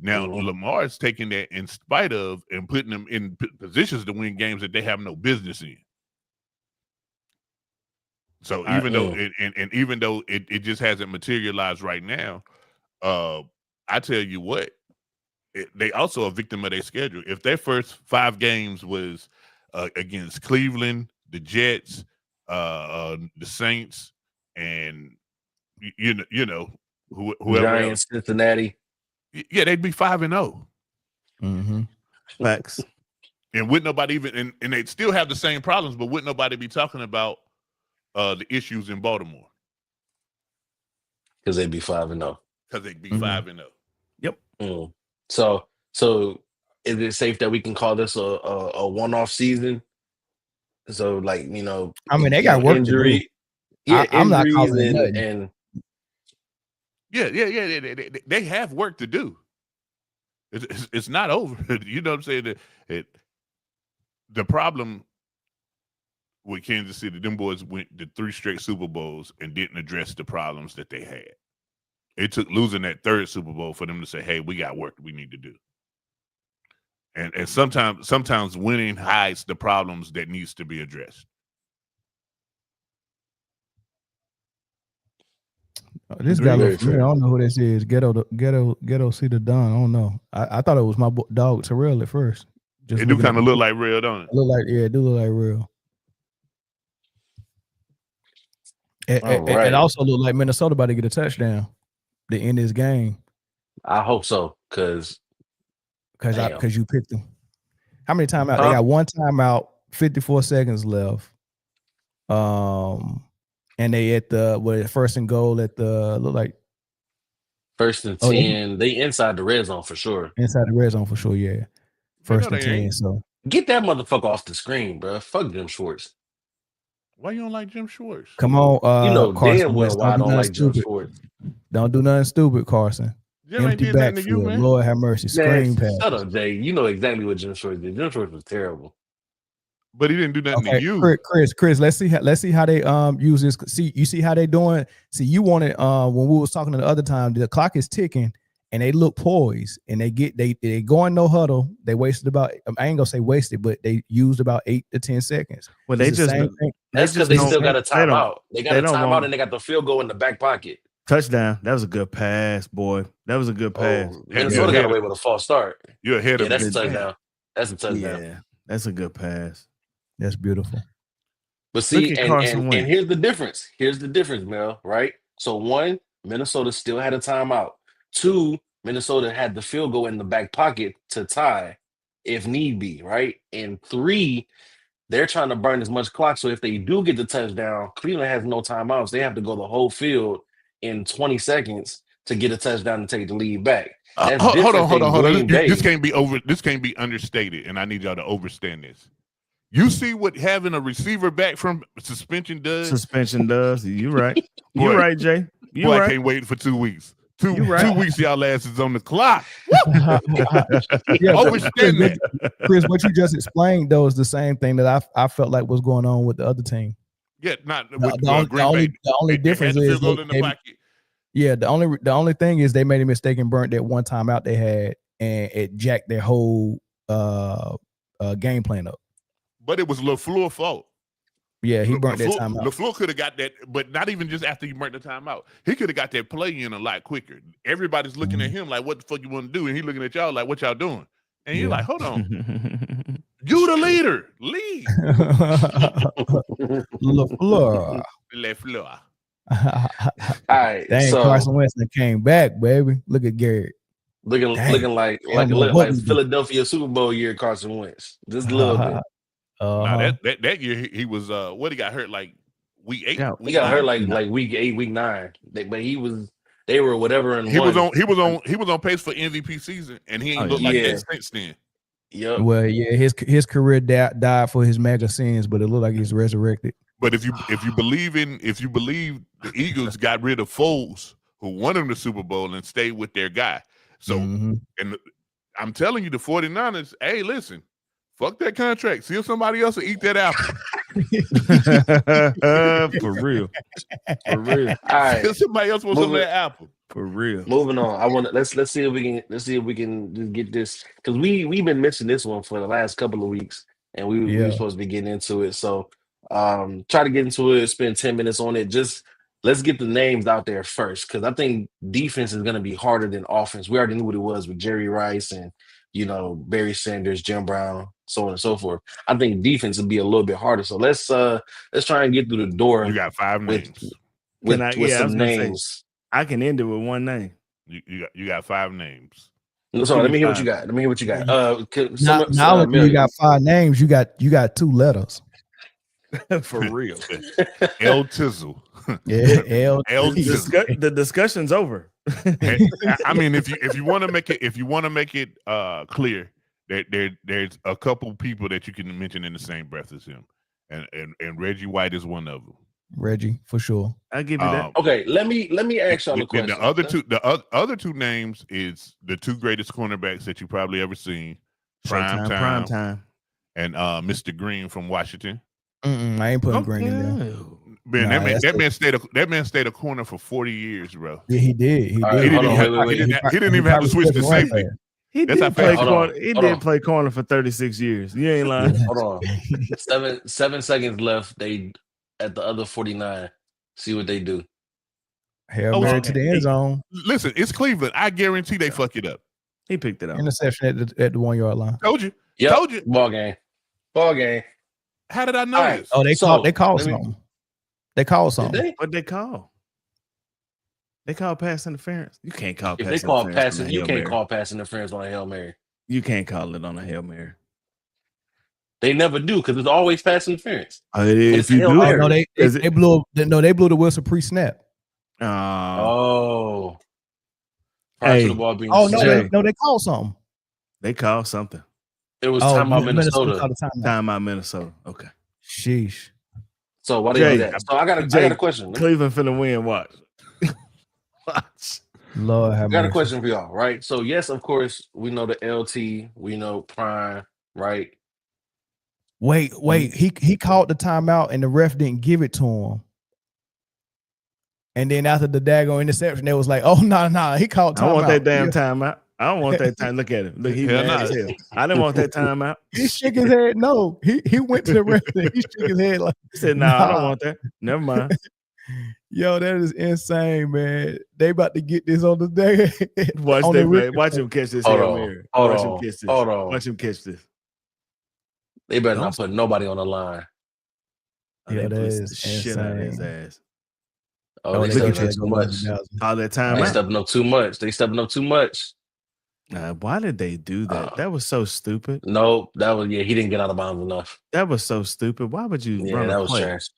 Now Lamar is taking that in spite of and putting them in positions to win games that they have no business in. So even though it just hasn't materialized right now, I tell you what, they also a victim of their schedule. If their first 5 games was against Cleveland, the Jets, the Saints, and whoever Giants, else. Cincinnati. Yeah, they'd be 5-0. Facts. And wouldn't nobody even and they'd still have the same problems, but wouldn't nobody be talking about the issues in Baltimore? Because they'd be 5-0. Because they'd be 5-0. Yep. So is it safe that we can call this a one-off season? So, like, I mean, they got work injury. To do. Yeah, I'm not injuries calling it and yeah. They have work to do. It's not over. You know what I'm saying? The problem with Kansas City, them boys went to 3 straight Super Bowls and didn't address the problems that they had. It took losing that 3rd Super Bowl for them to say, "Hey, we got work we need to do." And sometimes winning hides the problems that needs to be addressed. This guy Very look familiar. I don't know who this is. Ghetto see the Don. I don't know. I thought it was my dog Terrell at first. It do kind of look like real, don't it? Look like it do look like real. It also looked like Minnesota about to get a touchdown to end this game. I hope so, because you picked them. How many timeouts? They got one timeout, 54 seconds left. And they at the first and goal at the look like first and 10. They inside the red zone for sure. Inside the red zone for sure, yeah. First and 10. So get that motherfucker off the screen, bro. Fuck Jim Schwartz. Why you don't like Jim Schwartz? Come on, you know Carson damn well why I don't like Jim Schwartz. Don't do nothing stupid, Carson. Jim Empty backfield. Lord have mercy. Screen pass. Shut up, Jay. You know exactly what Jim Schwartz did. Jim Schwartz was terrible. But he didn't do nothing to you. Chris, let's see how they use this. You see how they doing? See, you wanted when we was talking the other time, the clock is ticking and they look poised and they go in no huddle. They wasted about, I ain't gonna say wasted, but they used about 8 to 10 seconds. Well, that's because they still got a timeout. They got a timeout and they got the field goal in the back pocket. Touchdown. That was a good pass, boy. That was a good pass. Minnesota got away with a false start. You're ahead of that's a touchdown. That's a touchdown. Yeah, that's a good pass. That's beautiful. But see, and here's the difference. Here's the difference, Mel, right? So 1, Minnesota still had a timeout. 2, Minnesota had the field goal in the back pocket to tie if need be, right? And 3, they're trying to burn as much clock. So if they do get the touchdown, Cleveland has no timeouts. They have to go the whole field in 20 seconds to get a touchdown and take the lead back. Hold on. This can't be understated, and I need y'all to understand this. You see what having a receiver back from suspension does? You're right. You're right, Jay. I can't wait for 2 weeks. 2 weeks y'all asses on the clock. Overstand that. Chris, what you just explained though is the same thing that I felt like was going on with the other team. Yeah, not with the only difference is the only thing is they made a mistake and burnt that one time out they had, and it jacked their whole game plan up. But it was LaFleur's fault. Yeah, he burnt that time out. LaFleur could have got that, but not even just after he burnt the time out. He could have got that play in a lot quicker. Everybody's looking at him like, what the fuck you want to do? And he looking at y'all like, what y'all doing? And you're like, hold on. You the leader. Lead. LaFleur. All right. Dang, so Carson Wentz came back, baby. Look at Garrett. Looking like Philadelphia Super Bowl year Carson Wentz. Just a little bit. That year he was what he got hurt like week 8. Yeah, he got hurt like week 8, week 9. They were whatever and he was on pace for MVP season, and he ain't looked like that since then. Yep. Well, yeah, his career died for his mega sins, but it looked like he's resurrected. But if you believe the Eagles got rid of Foles, who won them the Super Bowl, and stayed with their guy. So and I'm telling you, the 49ers, hey, listen, fuck that contract. See if somebody else will eat that apple. For real. All right. See if somebody else wants some of that apple. For real. Moving on. I want to let's see if we can just get this, because we've been missing this one for the last couple of weeks, and we were supposed to be getting into it. So try to get into it, spend 10 minutes on it. Just let's get the names out there first, because I think defense is going to be harder than offense. We already knew what it was with Jerry Rice and, Barry Sanders, Jim Brown, so on and so forth. I think defense will be a little bit harder. So let's try and get through the door. You got 5 names. With some names. I can end it with one name. You got 5 names. So let me hear what you got. Now you got 5 names. You got 2 letters. For real. El Tizzle. Yeah, El Tizzle. The discussion's over. I mean, if you want to make it clear that there's a couple people that you can mention in the same breath as him, and Reggie White is one of them. Reggie, for sure. I'll give you that. Okay, let me ask y'all a question. The other two names is the 2 greatest cornerbacks that you probably ever seen. Prime time. And Mr. Green from Washington. I ain't putting Green in there. Man, that man stayed a corner for 40 years, bro. Yeah, he did. He didn't even have to switch to safety. He did play corner for 36 years. You ain't lying. Hold on. 7 seconds left. They at the other 49. See what they do. Hail Oh, Mary to the end zone. Listen, it's Cleveland. I guarantee they fuck it up. He picked it up. Interception at the 1 yard line. Told you. Yep. Told you. Ball game. How did I know All right. this? Oh, they So, called let me- something. They called Did something. they? What they call? They call pass interference. You can't call If pass they call interference. passing, on a you Hail can't Mary. call pass interference on a Hail Mary. You can't call it on a Hail Mary. They never do because it's always pass interference. If a you Hail do, Mary. Oh, no, they Is it- blew the whistle pre-snap. Oh. Prior to the ball being Oh no, snapped. they called something. they call something. It was timeout Minnesota. called a timeout. Timeout Minnesota. Okay. Sheesh. So why they Jay, do that? So I got a question. Cleveland finna win. Watch. Watch. Lord have I got a mercy. question for y'all, right? So yes, of course, we know the LT, we know Prime, right? Wait. He called the timeout and the ref didn't give it to him. And then after the daggone interception, they was like, "Oh no, he called timeout." I want that damn timeout. I don't want that time. Look at him. Look, he Hell mad nah. as hell. I didn't want that timeout. He shook his head. No, he went to the ref and he shook his head like, He said, "Nah, I don't want that. Never mind." "Yo, that is insane, man. They about to get this on the day." Watch on that, the man. record. Watch him catch this. Hold Hail on. Mary. Hold Watch on. him catch this. Hold on. Watch him catch this. They better not put nobody on the line. Oh, Yo, they that blitz is the shit out of his insane. ass. Oh, they look at stepping up you. too much. Call that They timeout. stepping up too much. They stepping up too much. Why did they do that? That was so stupid. No, that was he didn't get out of bounds enough. That was so stupid. Why would you Yeah, run that a was play? trash.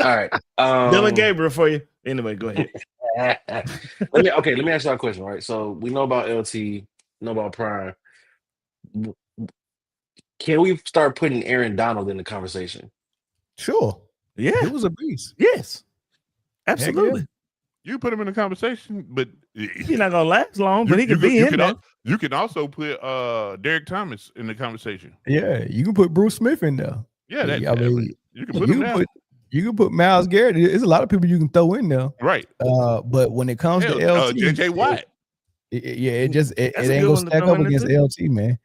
All right. Dylan Gabriel for you. Anyway, go ahead. let me ask you a question, right? So we know about LT, know about Prime. Can we start putting Aaron Donald in the conversation? Sure. Yeah. He was a beast. Yes. Absolutely. You put him in the conversation, but He's not gonna last long, but he could be in there. You can also put Derek Thomas in the conversation. Yeah, you can put Bruce Smith in there. Yeah, that, I mean, you can put him there. You can put Myles Garrett. There's a lot of people you can throw in there. Right. But when it comes to LT, JJ Watt. It ain't a good gonna one to stack throw up in there against LT, man.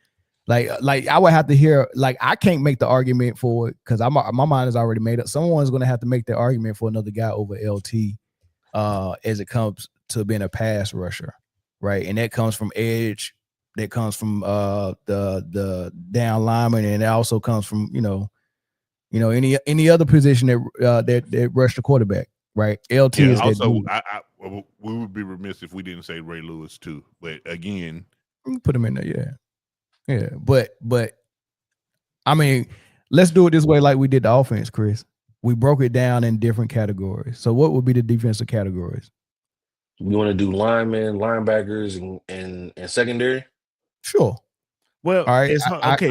Like I would have to hear, like, I can't make the argument for it because my mind is already made up. Someone's gonna have to make the argument for another guy over LT as it comes to being a pass rusher, right? And that comes from edge, that comes from the down lineman, and it also comes from any other position that rush the quarterback, right? LT is also we would be remiss if we didn't say Ray Lewis too. But again, put him in there, yeah. But I mean, let's do it this way, like we did the offense, Chris. We broke it down in different categories. So what would be the defensive categories? You want to do linemen, linebackers, and secondary? Sure. Well, all right. it's hard to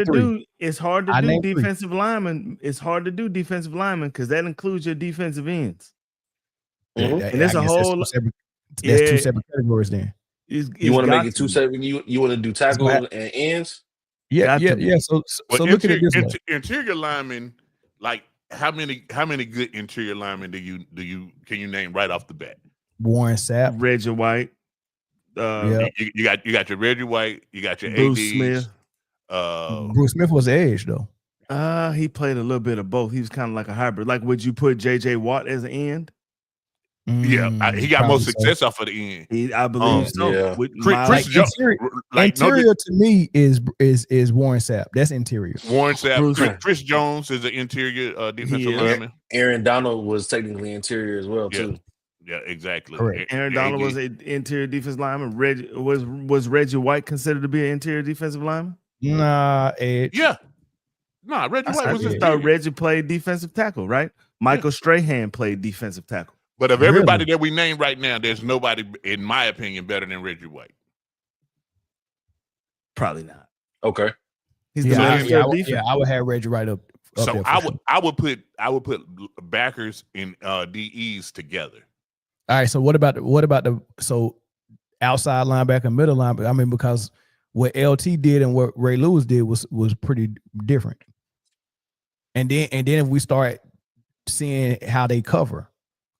do. It's hard to do defensive linemen. It's hard to do defensive linemen because that includes your defensive ends. Mm-hmm. And there's a whole. That's two separate categories. Then you want to make it two separate. You want to do tackles and ends. Yeah. So look at it this way. Interior linemen, like how many good interior linemen can you name right off the bat? Warren Sapp, Reggie White. You got your Reggie White. You got your Bruce ADs. Smith. Bruce Smith was edge though. He played a little bit of both. He was kind of like a hybrid. Like, would you put JJ Watt as an end? Yeah, he got more success off of the end. I believe so. Yeah. Interior to me is Warren Sapp. That's interior. Warren Sapp. Chris Jones is an interior defensive lineman. Aaron Donald was technically interior as well too. Yeah, exactly. Correct. Aaron Donald was an interior defensive lineman. Was Reggie White considered to be an interior defensive lineman? Nah, edge. Yeah. Nah, Reggie White was. I thought Reggie played defensive tackle, right? Michael Strahan played defensive tackle. But of everybody that we named right now, there's nobody, in my opinion, better than Reggie White. Probably not. Okay. He's I would have Reggie right up so there I would put backers and DEs together. All right. So what about the outside linebacker, middle linebacker? I mean, because what LT did and what Ray Lewis did was pretty different. And then if we start seeing how they cover,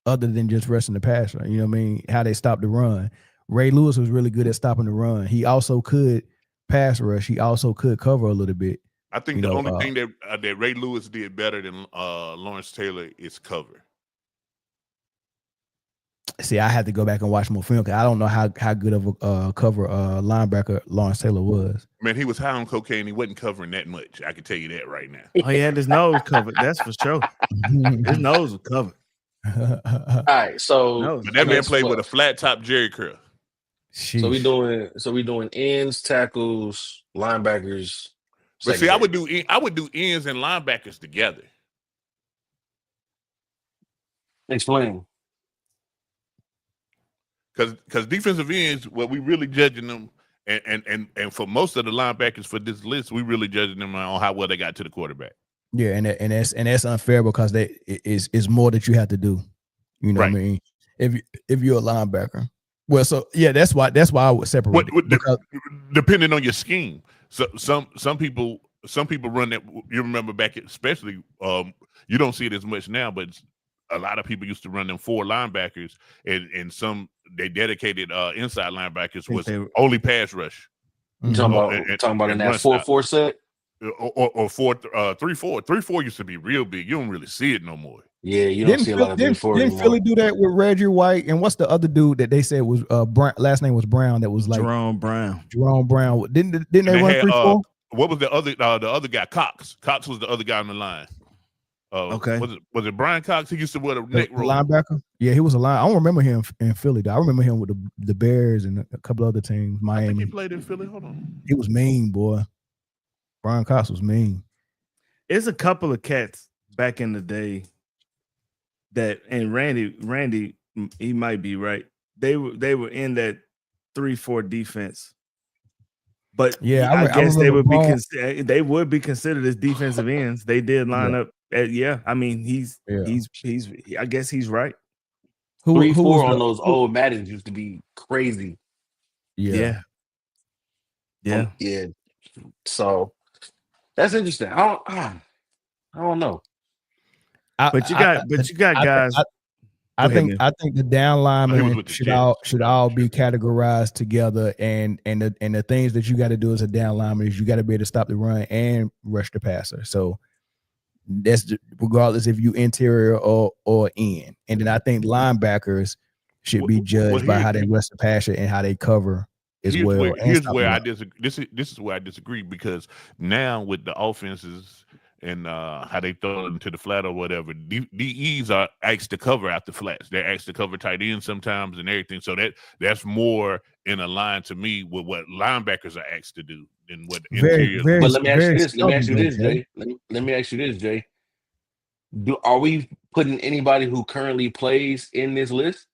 other than just rushing the passer, you know what I mean? How they stop the run. Ray Lewis was really good at stopping the run. He also could pass rush. He also could cover a little bit. I think the only thing that Ray Lewis did better than Lawrence Taylor is cover. see, I had to go back and watch more film because I don't know how good of a cover linebacker Lawrence Taylor was. Man, he was high on cocaine. He wasn't covering that much. I can tell you that right now. Oh, he had his nose covered. That's for sure. His nose was covered. All right, so No. But that man played with a flat top Jerry curl. So we doing ends, tackles, linebackers. But see, I secondary. would do ends and linebackers together. Explain. Because defensive ends, well, we really judging them, and for most of the linebackers for this list, we really judging them on how well they got to the quarterback. Yeah, and that's unfair because it's more that you have to do. You know what I mean? If you're a linebacker. Well, so yeah, that's why I would separate depending on your scheme. So some people run that. You remember back, especially you don't see it as much now, but a lot of people used to run them 4 linebackers, and some they dedicated inside linebackers was only pass rush. You talking about in that 4-4 set? Or 4-3-4. 3-4 used to be real big. You don't really see it no more. Yeah, you don't see a lot of 3-4 Didn't Philly do that with Reggie White? And what's the other dude that they said was last name was Brown? That was like Jerome Brown. Didn't they run 3-4? What was the other guy? Cox. Cox was the other guy on the line. Okay. Was it Brian Cox? He used to wear the neck roll. Linebacker. Yeah, he was a line. I don't remember him in Philly. Though. I remember him with the Bears and a couple other teams. Miami. I think he played in Philly. Hold on. He was mean, boy. Brian Cox was mean. It's a couple of cats back in the day that, and Randy, he might be right. They were in that 3-4 defense. But yeah, I guess they would be considered as defensive ends. They did line up. I mean, he's I guess he's right. 3-4 on those old Maddens used to be crazy. Yeah. So that's interesting. I don't know. But you got guys. I think the down linemen should all be categorized together, and the things that you got to do as a down lineman is you got to be able to stop the run and rush the passer. So that's regardless if you interior or in. And then I think linebackers should be judged by how they rush the passer and how they cover as well. Here's where I disagree. This is where I disagree, because now with the offenses and how they throw it into the flat or whatever, DEs are asked to cover out the flats. They're asked to cover tight ends sometimes and everything. So that's more in a line to me with what linebackers are asked to do than what interior. But let me ask you this, Jay. Let me ask you this, Jay. Are we putting anybody who currently plays in this list?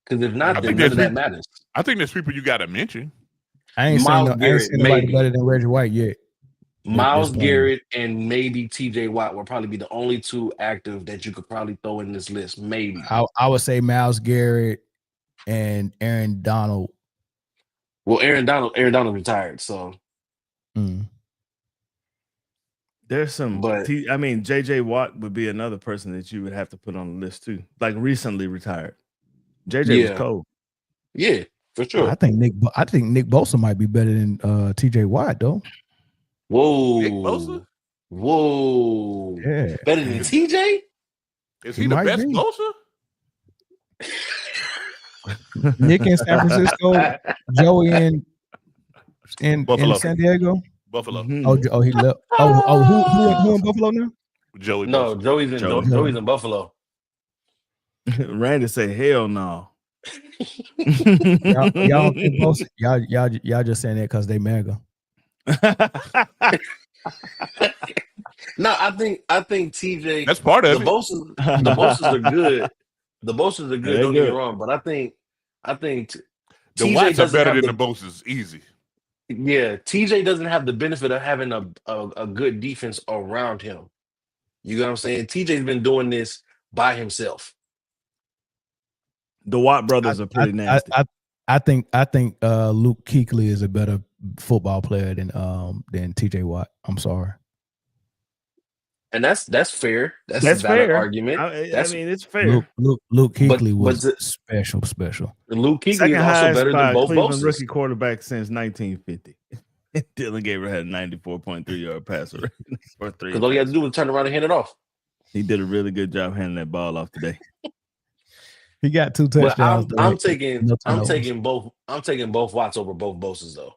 Because if not, then none of that matters. I think there's people you got to mention. I ain't seen nobody better than Reggie White yet. Myles Garrett and maybe TJ Watt will probably be the only 2 active that you could probably throw in this list. Maybe. I would say Myles Garrett and Aaron Donald. Well, Aaron Donald retired, so there's some. But JJ Watt would be another person that you would have to put on the list too. Like recently retired. JJ was cold. Yeah, for sure. I think Nick Bosa might be better than TJ Watt though. Whoa. Nick Bosa? Whoa. Yeah. Better than TJ? Is he the best Bosa? Nick in San Francisco, Joey in San Diego. Buffalo. Mm-hmm. Oh, he left. Who in Buffalo now? Joey. No, Joey's in Buffalo. Randy say, hell no. y'all just saying that because they mega. No, I think TJ. That's part of the Bosas are good. The Bosas are good. Don't get me wrong, but I think the Watts are better than the Bosas. Easy. Yeah, TJ doesn't have the benefit of having a good defense around him. You know what I'm saying? TJ's been doing this by himself. The Watt brothers are pretty nasty. I think Luke Kuechly is a better football player than TJ Watt. I'm sorry. And that's fair. That's a valid fair argument. I mean, it's fair. Luke Kuechly was special. Luke Kuechly is also better than both Cleveland rookie quarterback since 1950. Dylan Gabriel had a 94.3 yard passer. Because all you had to do was turn around and hand it off. He did a really good job handling that ball off today. He got 2 But touchdowns. I'm taking turnovers. I'm taking both Watts over both Bosa's though.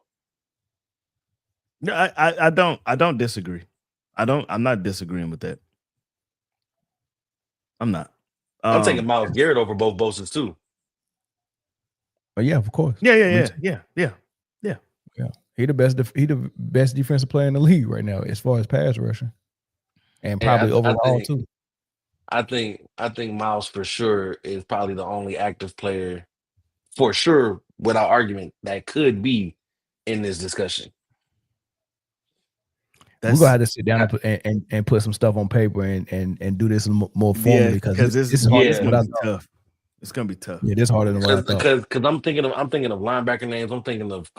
No, I don't disagree. I'm not disagreeing with that. I'm not. I'm taking Myles Garrett over both Bosa's too. But yeah, of course. Yeah. He the best defensive player in the league right now as far as pass rushing, and probably overall too. I think Myles for sure is probably the only active player, for sure, without argument, that could be in this discussion. We're gonna have to sit down and put some stuff on paper and do this more formally because this is hard. It's gonna be tough. It's gonna be tough. Yeah, this harder than what I thought. Because I'm thinking of linebacker names. I'm thinking of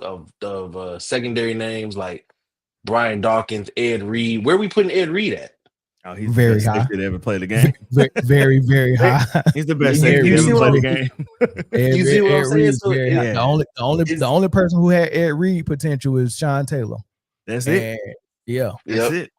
secondary names like Brian Dawkins, Ed Reed. Where are we putting Ed Reed at? Oh, he's very the best high. safety to ever play the game. Very, very high. He's the best safety to ever play the game. You see what I'm saying? So the only person who had Ed Reed potential is Sean Taylor. That's it. Yeah, that's it.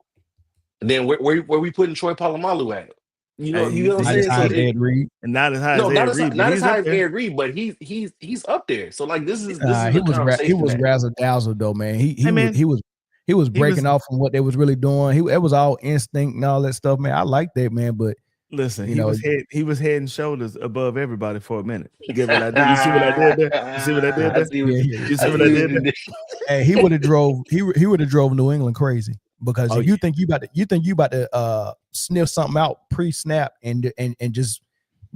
And then where we putting Troy Polamalu at? You know what I'm saying? As Ed Reed. And not as high as Ed Reed. Not as high as Ed Reed, but he's up there. So like this is he was razzle dazzle though, man. He was breaking off from what they was really doing. It was all instinct and all that stuff, man. I like that, man. But listen, he was head and shoulders above everybody for a minute. You get what I did? You see what I did there? You see what I did there? You see what I did there? Hey, he would have drove New England crazy because if you think you about to sniff something out pre-snap and just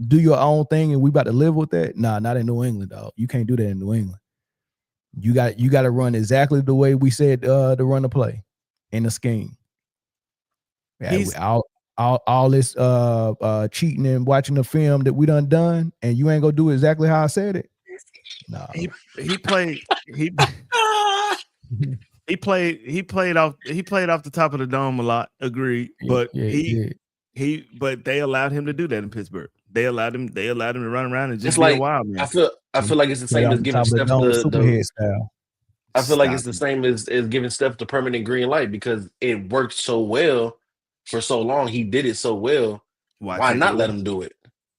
do your own thing and we about to live with that. Nah, not in New England, dog. You can't do that in New England. You got to run exactly the way we said to run the play in the scheme. Yeah, all this cheating and watching the film that we done, and you ain't gonna do exactly how I said it. No, he played off the top of the dome a lot. Agreed, but but they allowed him to do that in Pittsburgh. They allowed him to run around and just be a wild man. I feel like it's the same as giving Steph the style. I feel like it's the same as giving Steph the permanent green light because it worked so well for so long. He did it so well. Why not let him do it?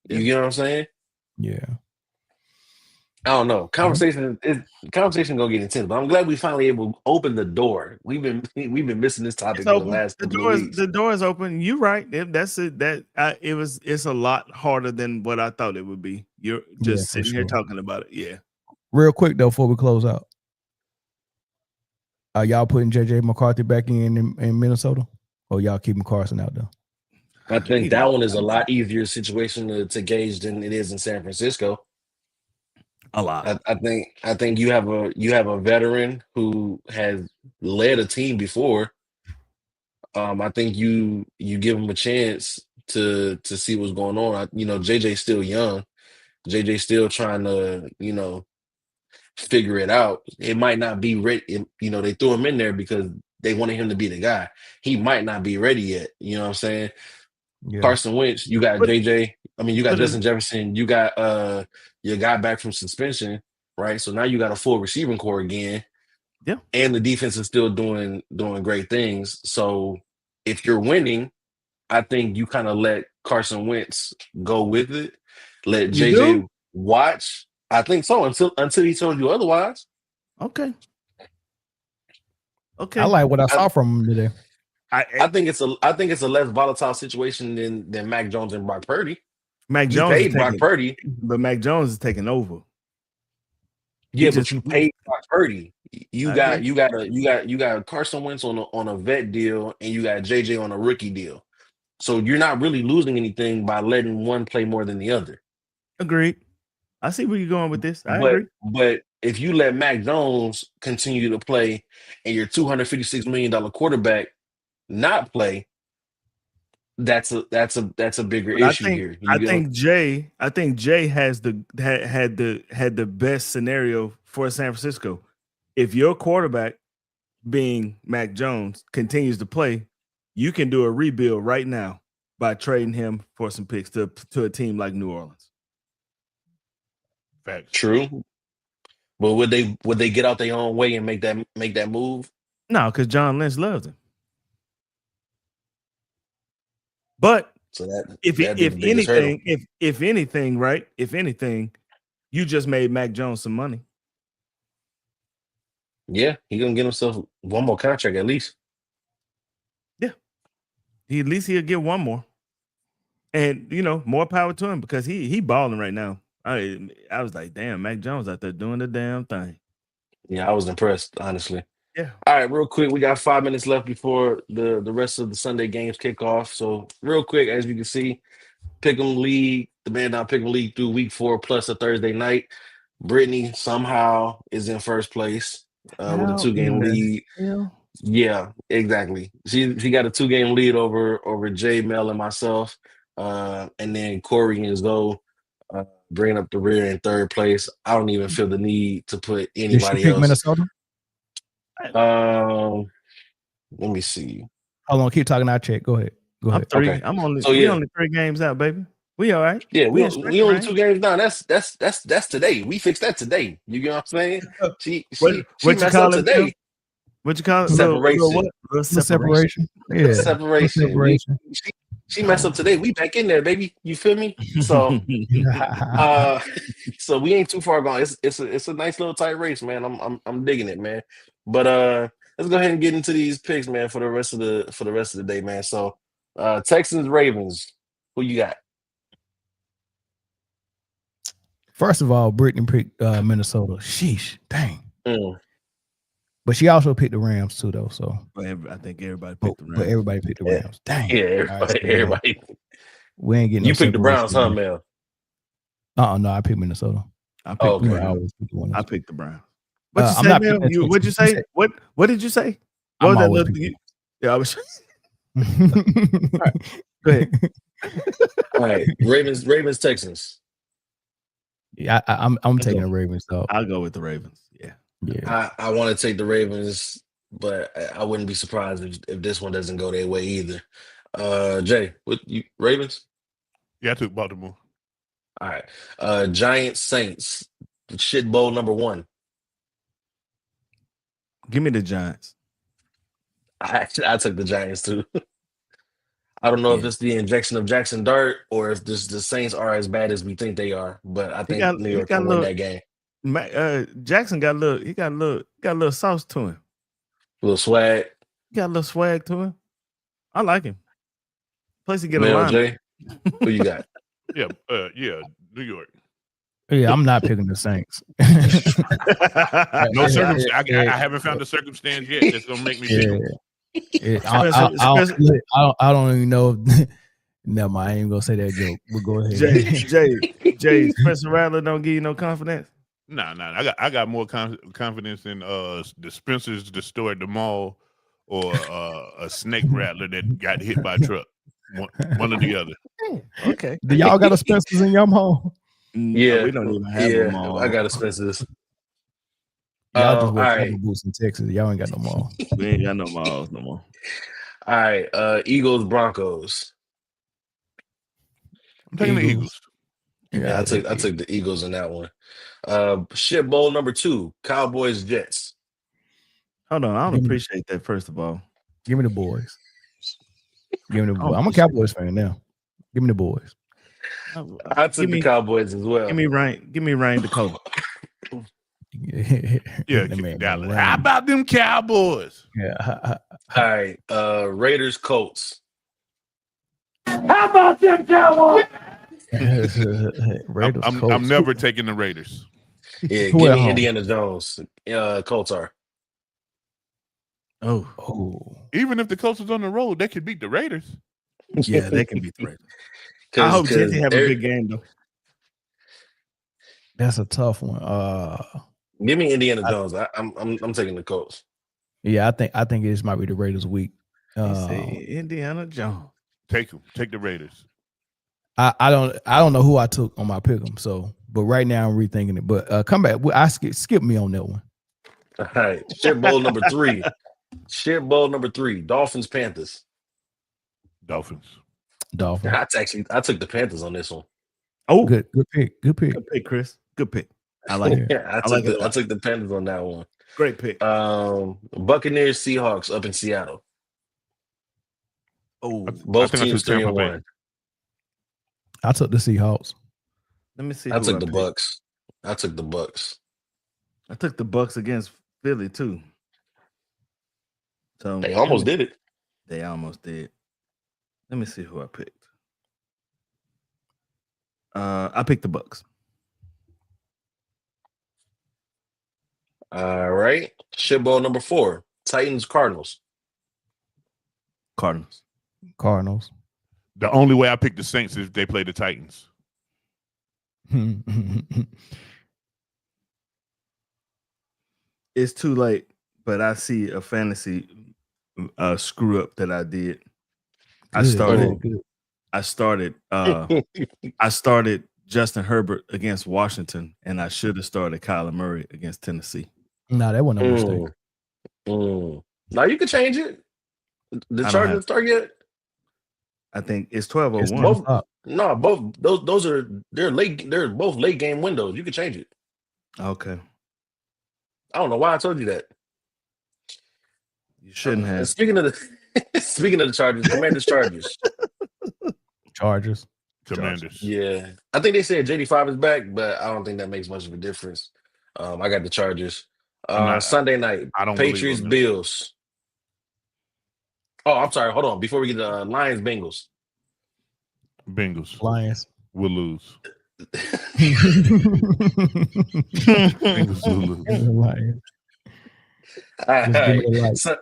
You get what I'm saying? Yeah. I don't know. Conversation gonna get intense, but I'm glad we finally able to open the door. We've been missing this topic for the last couple of weeks. The door is open. You're right. That's it. It's a lot harder than what I thought it would be. You're just sitting here talking about it. Yeah. Real quick though, before we close out, are y'all putting JJ McCarthy back in Minnesota, or y'all keeping Carson out there? I think that one is a lot easier situation to gauge than it is in San Francisco. A lot. I think you have a veteran who has led a team before. I think you give him a chance to see what's going on. JJ's still young. JJ's still trying to figure it out. It might not be ready. They threw him in there because they wanted him to be the guy. He might not be ready yet. You know what I'm saying? Yeah. Carson Wentz, you got JJ. I mean, you got Justin Jefferson. You got your guy back from suspension, right? So now you got a full receiving core again. Yeah. And the defense is still doing great things. So if you're winning, I think you kind of let Carson Wentz go with it. Let JJ watch. I think so until he told you otherwise. Okay. I like what I saw from him today. I think it's a less volatile situation than Mac Jones and Brock Purdy. Mac Jones paid Brock Purdy, but Mac Jones is taking over. Yeah, but you paid Brock Purdy. You got Carson Wentz on a vet deal, and you got JJ on a rookie deal. So you're not really losing anything by letting one play more than the other. Agreed. I see where you're going with this. I agree. But if you let Mac Jones continue to play and your $256 million quarterback not play, that's a bigger issue here. I think Jay has had the best scenario for San Francisco. If your quarterback, being Mac Jones, continues to play, you can do a rebuild right now by trading him for some picks to a team like New Orleans. Facts. True. But would they get out their own way and make that move? No, because John Lynch loves him. But So that'd if be the biggest hurdle. anything, you just made Mac Jones some money. Yeah, he gonna get himself one more contract at least. At least he'll get one more. And more power to him because he balling right now. I was like, damn, Mac Jones out there doing the damn thing. Yeah, I was impressed, honestly. Yeah. All right, real quick, we got 5 minutes left before the rest of the Sunday games kick off. So real quick, as you can see, Pick'em League, the Man Down Pick'em League through week 4 plus a Thursday night. Britne somehow is in first place with a 2-game lead. Yeah, exactly. She got a 2-game lead over Jay, Mel, and myself. And then Corey and Zoe bringing up the rear in third place. I don't even feel the need to put Did she anybody pick else. Minnesota? Let me see. Hold on, keep talking. I'll check. Go ahead. I'm 3. Okay. I'm only So, we yeah. only 3 games out, baby. We all right. Yeah, we in only stretching range. 2 games down. That's today. We fixed that today. You get what I'm saying? She What messed up today. What you call it? Separation. Separation. Yeah. Separation. She messed up today. We back in there, baby. You feel me? So so we ain't too far gone. It's a nice little tight race, man. I'm digging it, man. But let's go ahead and get into these picks, man, for the rest of the day, man. So Texans, Ravens, who you got? First of all, Britne picked Minnesota. Sheesh, dang. Mm. But she also picked the Rams too, though. So I think everybody picked the Rams. But everybody picked the Rams. Dang. Yeah, everybody. We ain't getting. You picked the Browns, huh, Mel? No, I picked Minnesota. I picked the Browns. What'd you say? What did you say? What was that little thing? Yeah, I was. All right, go ahead. All right, Ravens, Texans. Yeah, I'm taking the Ravens though. I'll go with the Ravens. Yeah. I want to take the Ravens, but I wouldn't be surprised if this one doesn't go their way either. Jay, what you Ravens? Yeah, I took Baltimore. All right. Giants, Saints, shit bowl number 1. Give me the Giants. I took the Giants too. I don't know if it's the injection of Jackson Dart or if the Saints are as bad as we think they are, but I think New York can win that game. Jackson got a little sauce to him. A little swag. He got a little swag to him. I like him. Plus he get a Mel, line. Jay, who you got? Yeah, New York. Yeah, I'm not picking the Saints. No circumstance. I haven't found a circumstance yet that's gonna make me pick them. I don't even know. Never mind. I ain't gonna say that joke. We'll go ahead. Jay, Spencer Rattler don't give you no confidence. Nah. I got more confidence in the Spencer's the store at the mall or a snake rattler that got hit by a truck. One or the other. Okay. Do y'all got a Spencer's in your mall? Yeah, we don't even have them all. I got a Spencer's. Y'all just wear all right. boots in Texas. Y'all ain't got no mall. We ain't got no malls no more. All right, Eagles, Broncos. I'm taking the Eagles. Yeah, I took the Eagles in that one. Shit bowl number 2, Cowboys, Jets. Hold on, I don't appreciate that. First of all, give me the boys. Give me the boys. I'm a Cowboys fan now. Give me the boys. I took the Cowboys as well. Give me Rain Dakota. Yeah, Dallas. How about them Cowboys? Yeah. All right, Raiders, Colts. How about them Cowboys? Raiders, I'm never taking the Raiders. Yeah, give me Indiana Jones. Colts are. Oh. Even if the Colts is on the road, they could beat the Raiders. Yeah, they can beat the Raiders. I hope Jesse have a good game though. That's a tough one. Give me Indiana Jones. I'm taking the Colts. Yeah, I think this might be the Raiders' week. Indiana Jones. Take them. Take the Raiders. I don't know who I took on my pick 'em. So, but right now I'm rethinking it. But come back. I skip me on that one. All right, shit bowl number 3. Shit bowl number 3. Dolphins, Panthers. Dolphins. I took the Panthers on this one. Oh, good pick. Good pick, Chris. Good pick. I like it. Yeah, I took the Panthers on that one. Great pick. Buccaneers, Seahawks up in Seattle. Oh, both teams 3-1. I took the Seahawks. Let me see. I took the picked. Bucks. I took the Bucks. I took the Bucks against Philly too. So They almost did it. They almost did. Let me see who I picked. I picked the Bucks. All right. Shit ball number 4. Titans, Cardinals. Cardinals. The only way I pick the Saints is if they play the Titans. It's too late, but I see a fantasy screw up that I did. I started Justin Herbert against Washington, and I should have started Kyler Murray against Tennessee. Nah, that wasn't a mistake. Now you can change it. The Chargers start yet? I think it's 12:01. No, both those are they're late. They're both late game windows. You can change it. Okay. I don't know why I told you that. You shouldn't have. Speaking of the Chargers, Commanders, Chargers. Commanders. Yeah, I think they said JD5 is back, but I don't think that makes much of a difference. I got the Chargers. Sunday night, I don't Patriots, Bills. Oh, I'm sorry. Hold on. Before we get to Lions, Bengals. Lions will lose. Bengals will lose. Lions. All right. So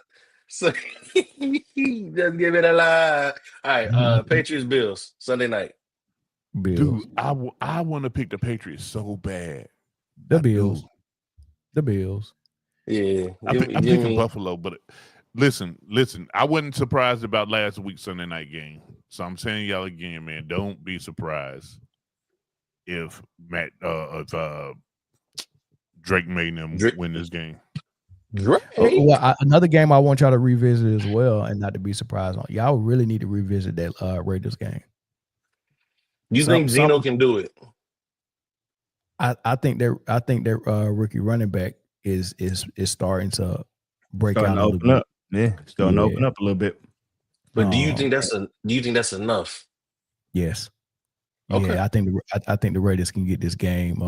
just give it a lie. All right. Patriots, Bills, Sunday night. Bills. Dude, I want to pick the Patriots so bad. The Bills. Yeah. I'm picking Buffalo, but listen. I wasn't surprised about last week's Sunday night game. So I'm saying y'all again, man, don't be surprised if Drake made them win this game. Another game I want y'all to revisit as well, and not to be surprised on. Y'all really need to revisit that Raiders game. You think Geno can do it? I think that rookie running back is starting to break out a little bit. Yeah, starting to open up a little bit. But do you think that's enough? Yes. Okay. Yeah, I think the Raiders can get this game.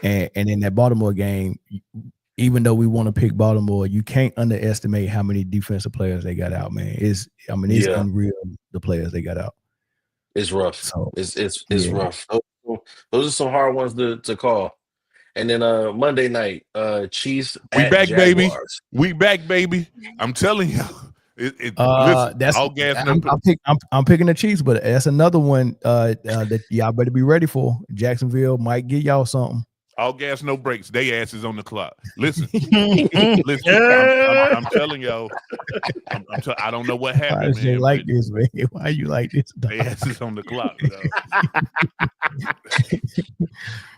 And in that Baltimore game, even though we want to pick Baltimore, you can't underestimate how many defensive players they got out, man. It's unreal, the players they got out. It's rough. So, it's rough. Those are some hard ones to call. And then Monday night, Chiefs. We back, Jaguars. baby. We back, baby. I'm telling you. Listen, that's all gas. I'm picking the Chiefs, but that's another one that y'all better be ready for. Jacksonville might get y'all something. All gas, no brakes. They asses on the clock. Listen, I'm telling y'all. I don't know what happened, man. Like this, man. Why you like this? They asses on the clock.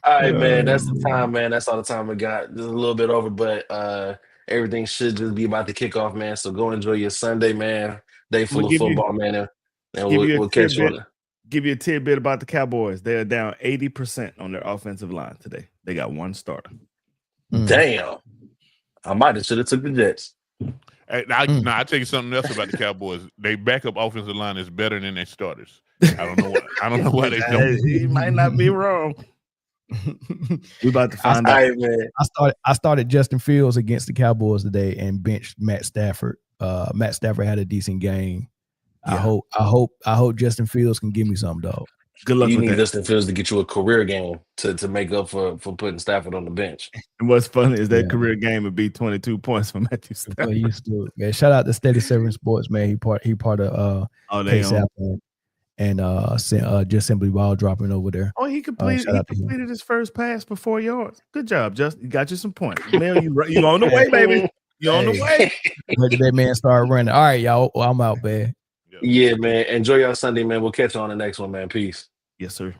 All right, man. That's the time, man. That's all the time we got. Just a little bit over, but everything should just be about to kick off, man. So go enjoy your Sunday, man. Day full of football, man. And we'll catch you on it. Give you a tidbit about the Cowboys. They're down 80% on their offensive line today. They got one starter. Damn. I might have should have took the Jets. Hey, I tell you something else about the Cowboys. Their backup offensive line is better than their starters. I don't know why they don't. He might not be wrong. We about to find out. Right, man. I started Justin Fields against the Cowboys today and benched Matt Stafford. Matt Stafford had a decent game. Yeah. I hope Justin Fields can give me something, dog. Good luck. You with need that. Justin Fields to get you a career game to make up for putting Stafford on the bench. And what's funny is that career game would be 22 points for Matthew Stafford. Man, shout out to Steady 7 Sports, man. He part of KSAP and just simply ball dropping over there. Oh, he completed his first pass for 4 yards. Good job, Justin. You got you some points. Mel, you on the way, baby. You on the way. Let that man start running. All right, y'all. I'm out, man. Yeah, man. Enjoy your Sunday, man. We'll catch you on the next one, man. Peace. Yes, sir.